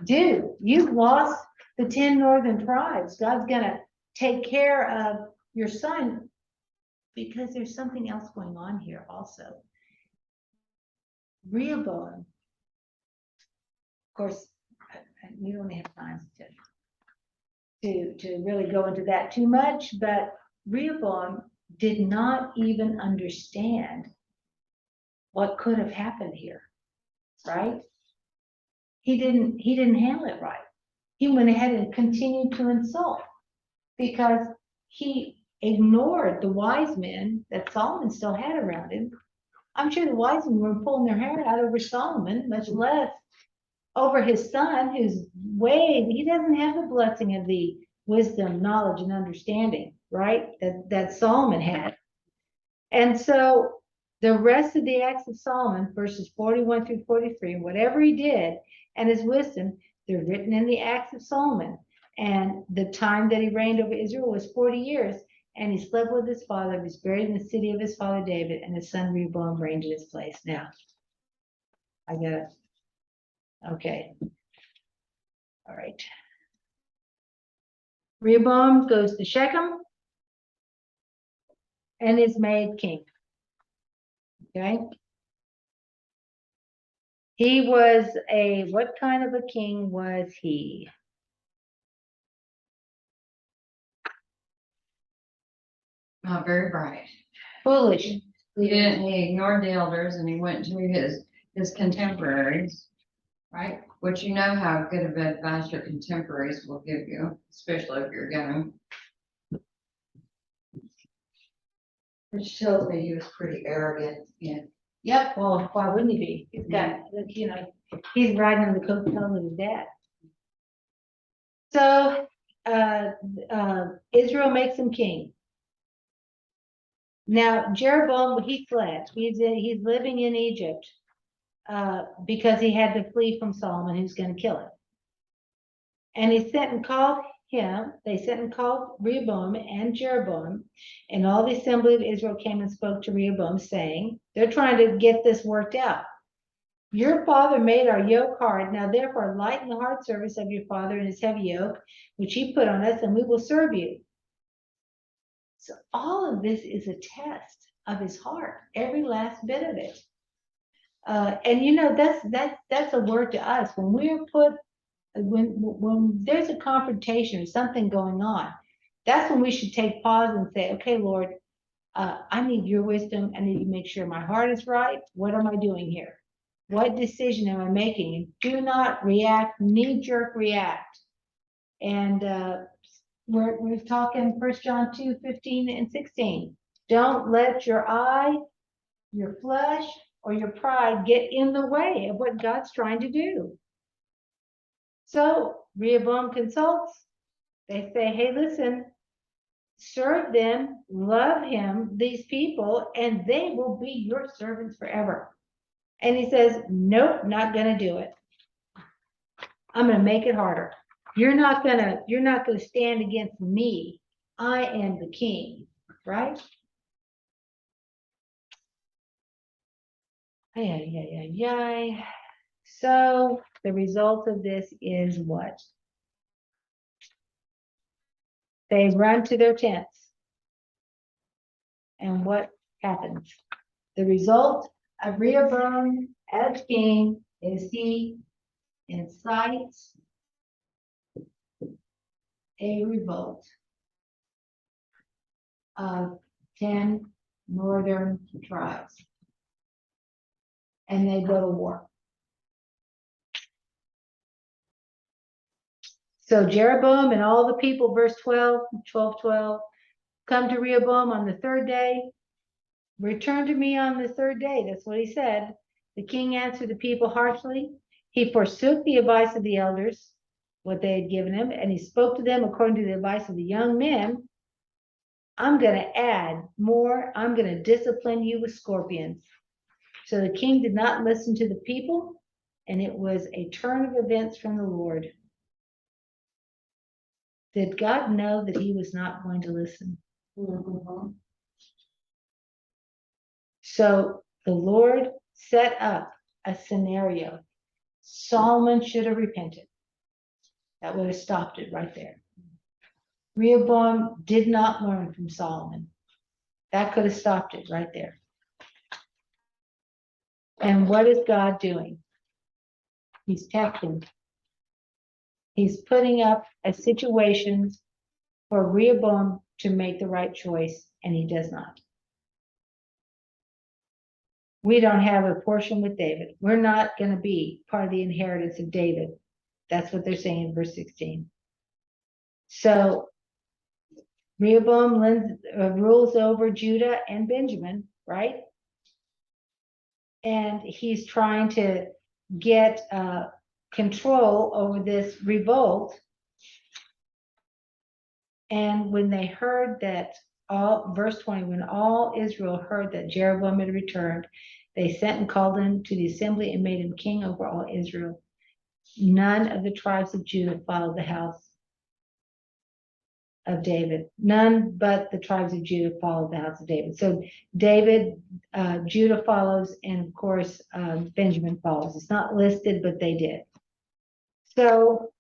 dude, you've lost the 10 northern tribes. God's gonna take care of your son, because there's something else going on here also. Rehoboam, of course, we only have time to to really go into that too much, but Rehoboam did not even understand what could have happened here, right? He didn't handle it right. He went ahead and continued to insult because he ignored the wise men that Solomon still had around him. I'm sure the wise men were pulling their hair out over Solomon, much less over his son, he doesn't have the blessing of the wisdom, knowledge, and understanding, right? That Solomon had. And so the rest of the acts of Solomon, verses 41 through 43, whatever he did and his wisdom, they're written in the acts of Solomon. And the time that he reigned over Israel was 40 years. And he slept with his father, was buried in the city of his father David, and his son Rehoboam reigned in his place. Now, I got it. Okay. All right. Rehoboam goes to Shechem and is made king. Okay. He was what kind of a king was he? Not very bright. Foolish. He ignored the elders and he went to his contemporaries, right? Which you know how good of advice your contemporaries will give you, especially if you're young. Which tells me he was pretty arrogant. Yep, well, why wouldn't he be? He's got, he's riding on the coattails of his dad. So, Israel makes him king. Now, Jeroboam, he fled. He's living in Egypt, because he had to flee from Solomon, who's going to kill him. And they sent and called Rehoboam and Jeroboam, and all the assembly of Israel came and spoke to Rehoboam, saying, they're trying to get this worked out. Your father made our yoke hard. Now therefore lighten the hard service of your father and his heavy yoke, which he put on us, and we will serve you. So all of this is a test of his heart, every last bit of it. And that's a word to us. When we're when there's a confrontation or something going on, that's when we should take pause and say, okay, Lord, I need your wisdom. I need to make sure my heart is right. What am I doing here? What decision am I making? And do not react, knee-jerk react. And we're talking 1 John 2:15 and 16. Don't let your eye, your flesh, or your pride get in the way of what God's trying to do. So Rehoboam consults. They say, hey, listen, serve them, love him, these people, and they will be your servants forever. And he says, nope, not gonna do it. I'm gonna make it harder. You're not gonna stand against me. I am the king, right? Yeah. So the result of this is what? They run to their tents. And what happens? The result of Rehoboam as king is he incites a revolt of 10 northern tribes. And they go to war. So Jeroboam and all the people, verse 12, come to Rehoboam on the third day. Return to me on the third day. That's what he said. The king answered the people harshly. He forsook the advice of the elders, what they had given him, and he spoke to them according to the advice of the young men. I'm going to add more. I'm going to discipline you with scorpions. So the king did not listen to the people, and it was a turn of events from the Lord. Did God know that he was not going to listen? Mm-hmm. So the Lord set up a scenario. Solomon should have repented. That would have stopped it right there. Rehoboam did not learn from Solomon. That could have stopped it right there. And what is God doing? He's testing. He's putting up a situation for Rehoboam to make the right choice, and he does not. We don't have a portion with David. We're not going to be part of the inheritance of David. That's what they're saying in verse 16. So Rehoboam rules over Judah and Benjamin, right? And he's trying to get control over this revolt. And when they heard that verse 20, when all Israel heard that Jeroboam had returned, they sent and called him to the assembly and made him king over all Israel. None of the tribes of Judah followed the house of David. None but the tribes of Judah followed the house of David. So David, Judah follows, and of course, Benjamin follows. It's not listed, but they did. So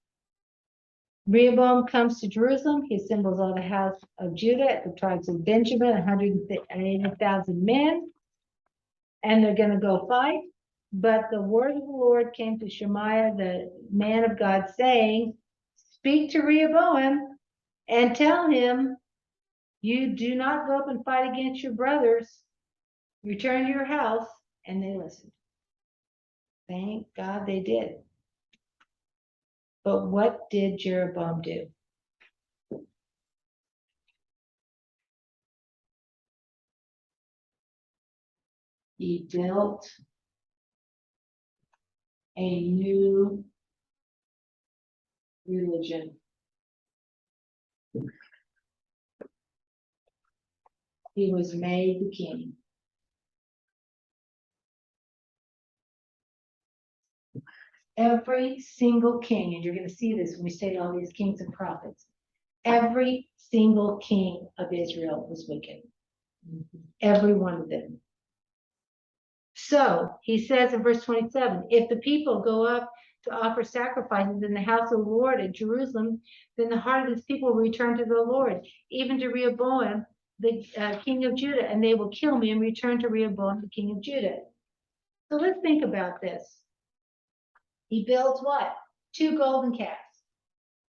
Rehoboam comes to Jerusalem. He assembles all the house of Judah, the tribes of Benjamin, 180,000 men, and they're going to go fight. But the word of the Lord came to Shemaiah, the man of God, saying, speak to Rehoboam and tell him, you do not go up and fight against your brothers. Return to your house. And they listened. Thank God they did. But what did Jeroboam do? He built a new religion. He was made the king. Every single king, and you're going to see this when we state all these kings and prophets, every single king of Israel was wicked. Every one of them. So he says in verse 27, if the people go up to offer sacrifices in the house of the Lord at Jerusalem, then the heart of this people will return to the Lord, even to Rehoboam, the king of Judah, and they will kill me and return to Rehoboam, the king of Judah. So let's think about this. He builds what? 2 golden calves,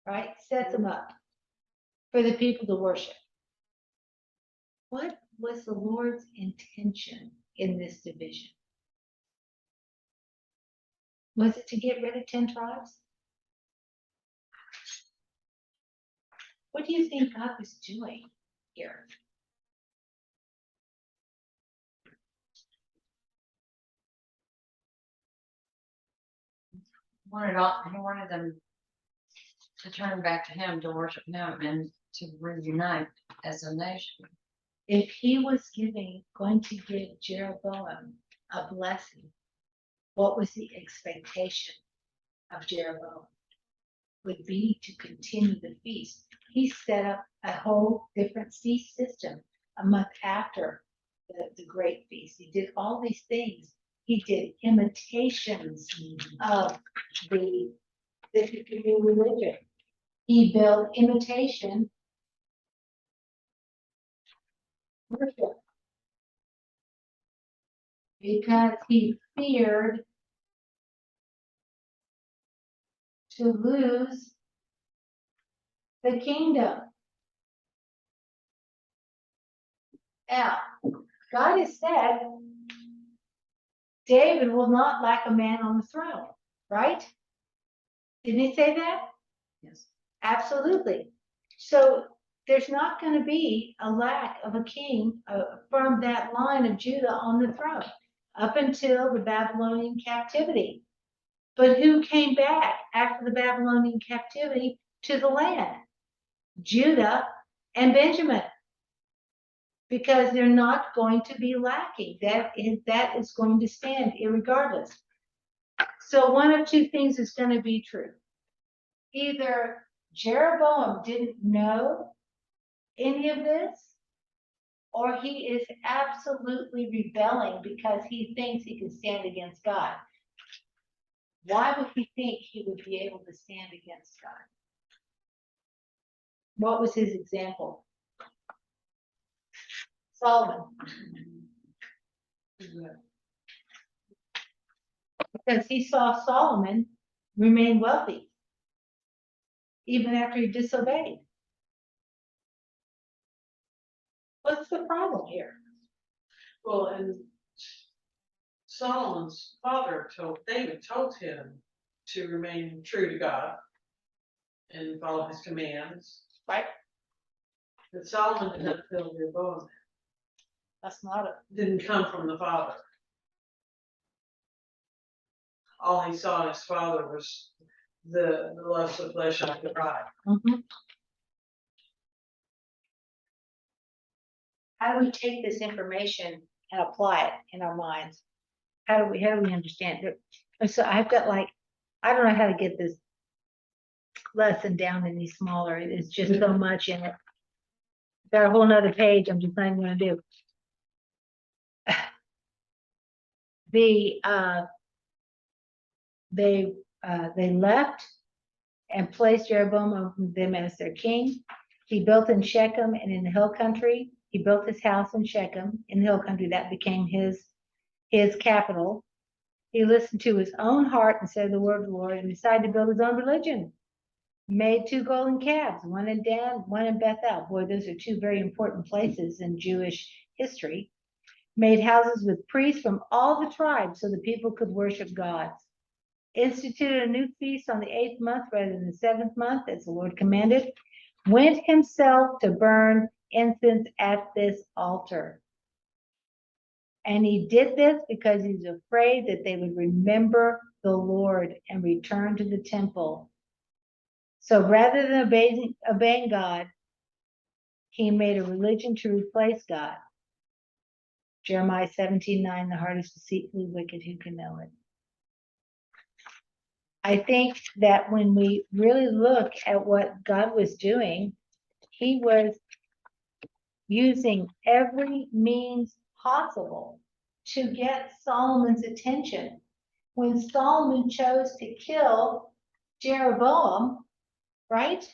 right? Sets them up for the people to worship. What was the Lord's intention in this division? Was it to get rid of 10 tribes? What do you think God was doing here? He wanted them to turn back to him, to worship him, and to reunite as a nation. If he was going to give Jeroboam a blessing, what was the expectation of Jeroboam? Would be to continue the feast. He set up a whole different feast system a month after the great feast. He did all these things. He did imitations of the new religion. He built imitation worship because he feared to lose the kingdom. Now, God has said David will not lack a man on the throne, right? Didn't he say that? Yes. Absolutely. So there's not going to be a lack of a king from that line of Judah on the throne up until the Babylonian captivity. But who came back after the Babylonian captivity to the land? Judah and Benjamin. Because they're not going to be lacking. That is going to stand irregardless. So one of 2 things is going to be true. Either Jeroboam didn't know any of this, or he is absolutely rebelling because he thinks he can stand against God. Why would he think he would be able to stand against God? What was his example? Solomon. Because he saw Solomon remain wealthy. even after he disobeyed. What's the problem here? Well, and Solomon's father David told him to remain true to God and follow his commands. Right. But Solomon did not feel Rehoboam. That's not a, Didn't come from the father. All he saw in his father was the lust of flesh and the pride. Mhm. How do we take this information and apply it in our minds? How do we understand it? And so I've got like, I don't know how to get this lesson down any smaller. It is just so much in it. Got a whole nother page. I'm just not even gonna do. They left and placed Jeroboam over them as their king. He built in Shechem and in the hill country. He built his house in Shechem in the hill country. That became his capital. He listened to his own heart and said the word of the Lord and decided to build his own religion. Made 2 golden calves, one in Dan, one in Bethel. Boy, those are 2 very important places in Jewish history. Made houses with priests from all the tribes so the people could worship God. Instituted a new feast on the 8th month rather than the 7th month, as the Lord commanded. Went himself to burn incense at this altar. And he did this because he's afraid that they would remember the Lord and return to the temple. So rather than obeying God, he made a religion to replace God. Jeremiah 17:9, the heart is deceitfully wicked, who can know it? I think that when we really look at what God was doing, he was using every means possible to get Solomon's attention. When Solomon chose to kill Jeroboam, right?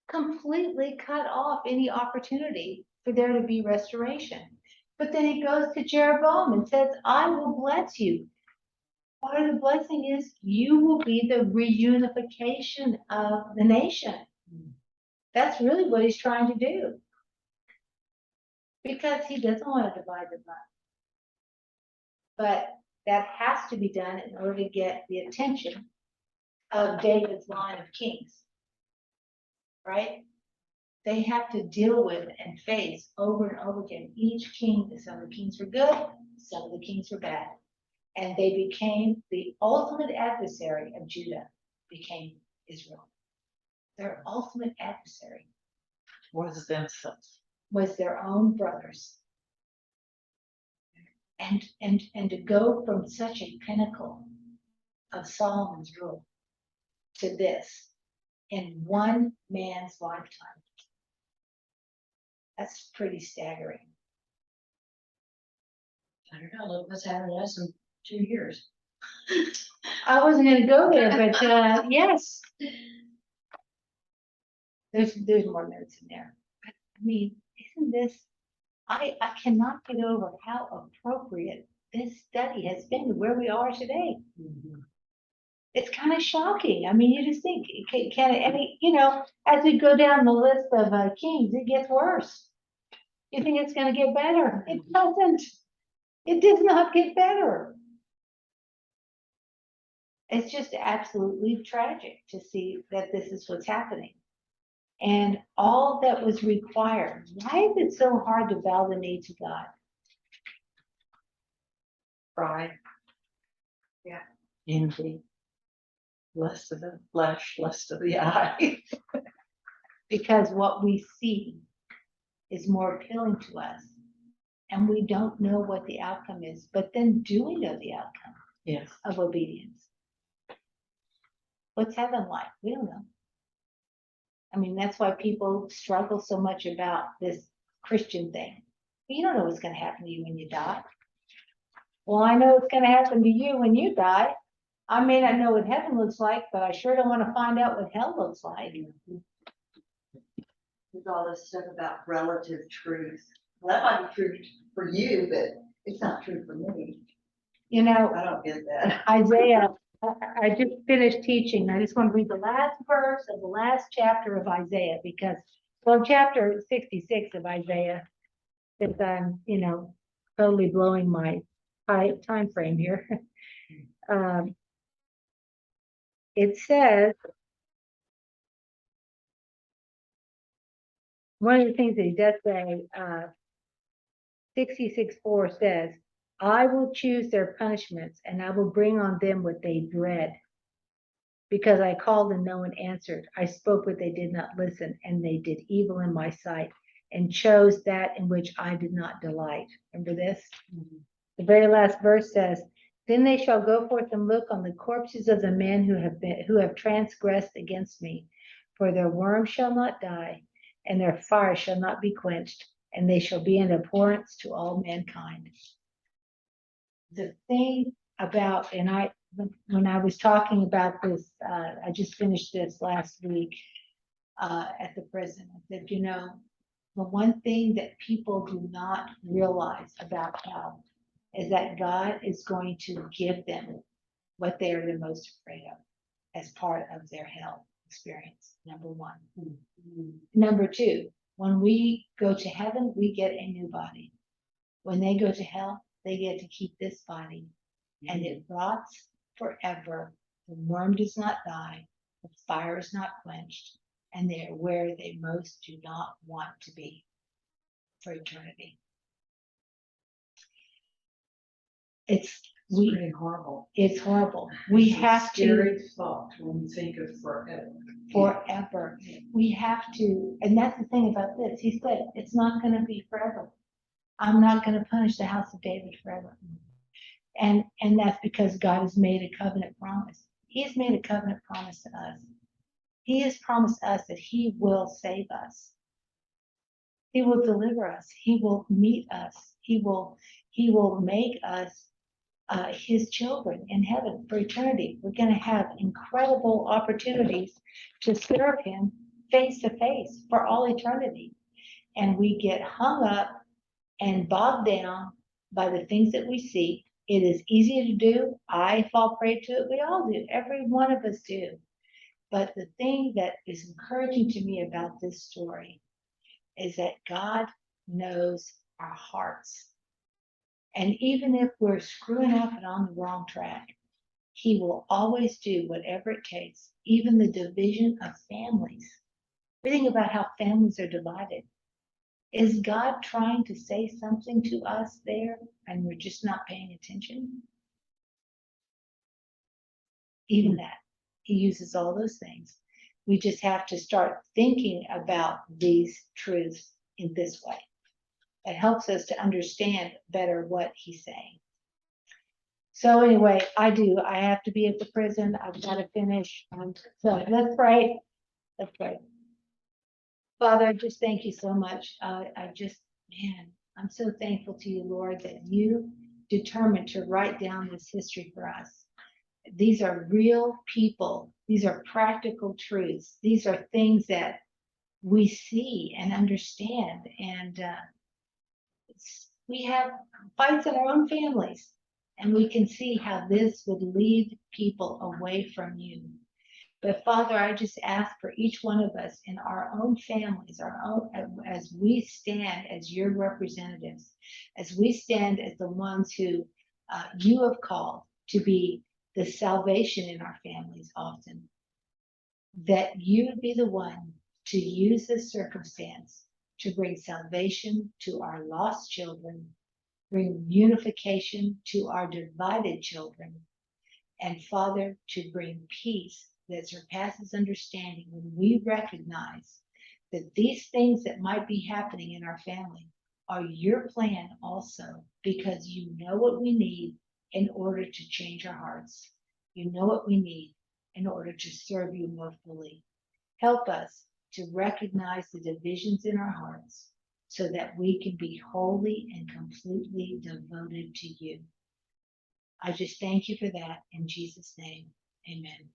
Completely cut off any opportunity for there to be restoration. But then he goes to Jeroboam and says, I will bless you. Part of the blessing is you will be the reunification of the nation. That's really what he's trying to do. Because he doesn't want to divide them up. But that has to be done in order to get the attention of David's line of kings. Right? They have to deal with and face over and over again each king. Some of the kings were good, some of the kings were bad. And they became the ultimate adversary of Judah, became Israel. Their ultimate adversary Was themselves. was their own brothers. And to go from such a pinnacle of Solomon's rule to this in one man's lifetime, that's pretty staggering. I don't know, look what's happened in less than 2 years. I wasn't gonna go there, but yes. There's more notes in there. I mean, isn't this, I cannot get over how appropriate this study has been to where we are today. It's kind of shocking. I mean, you just think, can it, I mean, as we go down the list of kings, it gets worse. You think it's gonna get better? It doesn't. It does not get better. It's just absolutely tragic to see that this is what's happening. And all that was required. Why is it so hard to bow the knee to God? Pride. Envy. Lust of the flesh, lust of the eye. Because what we see is more appealing to us. And we don't know what the outcome is, but then do we know the outcome Yes. of obedience? What's heaven like? We don't know. I mean, that's why people struggle so much about this Christian thing. You don't know what's going to happen to you when you die. Well, I know what's going to happen to you when you die. I may not know what heaven looks like, but I sure don't want to find out what hell looks like. With all this stuff about relative truth. Well, that might be true for you, but it's not true for me. You know, I don't get that. Isaiah I just finished teaching. I just want to read the last verse of the last chapter of Isaiah because, well, chapter 66 of Isaiah, since I'm, totally blowing my time frame here. Um, it says, one of the things that he does say, 66:4 says, I will choose their punishments and I will bring on them what they dread. Because I called and no one answered. I spoke, but they did not listen, and they did evil in my sight and chose that in which I did not delight. Remember this? The very last verse says, then they shall go forth and look on the corpses of the men who have transgressed against me, for their worm shall not die, and their fire shall not be quenched, and they shall be an abhorrence to all mankind. The thing about, when I was talking about this, I just finished this last week at the prison. I said, the one thing that people do not realize about hell is that God is going to give them what they are the most afraid of as part of their hell experience, number one. Number two, when we go to heaven, we get a new body. When they go to hell, they get to keep this body, and it rots forever. The worm does not die, the fire is not quenched, and they are where they most do not want to be for eternity. It's Pretty horrible. It's horrible. We It's a have to Scary thought when you think of forever. forever. We have to, and that's the thing about this. He said it's not going to be forever. I'm not going to punish the house of David forever. And that's because God has made a covenant promise. He has made a covenant promise to us. He has promised us that he will save us. He will deliver us. He will meet us. He will make us his children in heaven for eternity. We're going to have incredible opportunities to serve him face to face for all eternity. And we get hung up and bogged down by the things that we see. It is easy to do. I fall prey to it. We all do. Every one of us do. But the thing that is encouraging to me about this story is that God knows our hearts. And even if we're screwing up and on the wrong track, he will always do whatever it takes, even the division of families. We think about how families are divided. Is God trying to say something to us there and we're just not paying attention? Even that. He uses all those things. We just have to start thinking about these truths in this way. It helps us to understand better what he's saying. So anyway, I have to be at the prison. I've got to finish. So let's pray. Let's pray. Father, I just thank you so much. I'm so thankful to you, Lord, that you determined to write down this history for us. These are real people. These are practical truths. These are things that we see and understand. And we have fights in our own families. And we can see how this would lead people away from you. But Father, I just ask for each one of us in our own families, as we stand as your representatives, as we stand as the ones who you have called to be the salvation in our families often, that you would be the one to use this circumstance to bring salvation to our lost children, bring unification to our divided children, and Father, to bring peace that surpasses understanding when we recognize that these things that might be happening in our family are your plan also, because you know what we need in order to change our hearts. You know what we need in order to serve you more fully. Help us to recognize the divisions in our hearts so that we can be wholly and completely devoted to you. I just thank you for that in Jesus' name. Amen.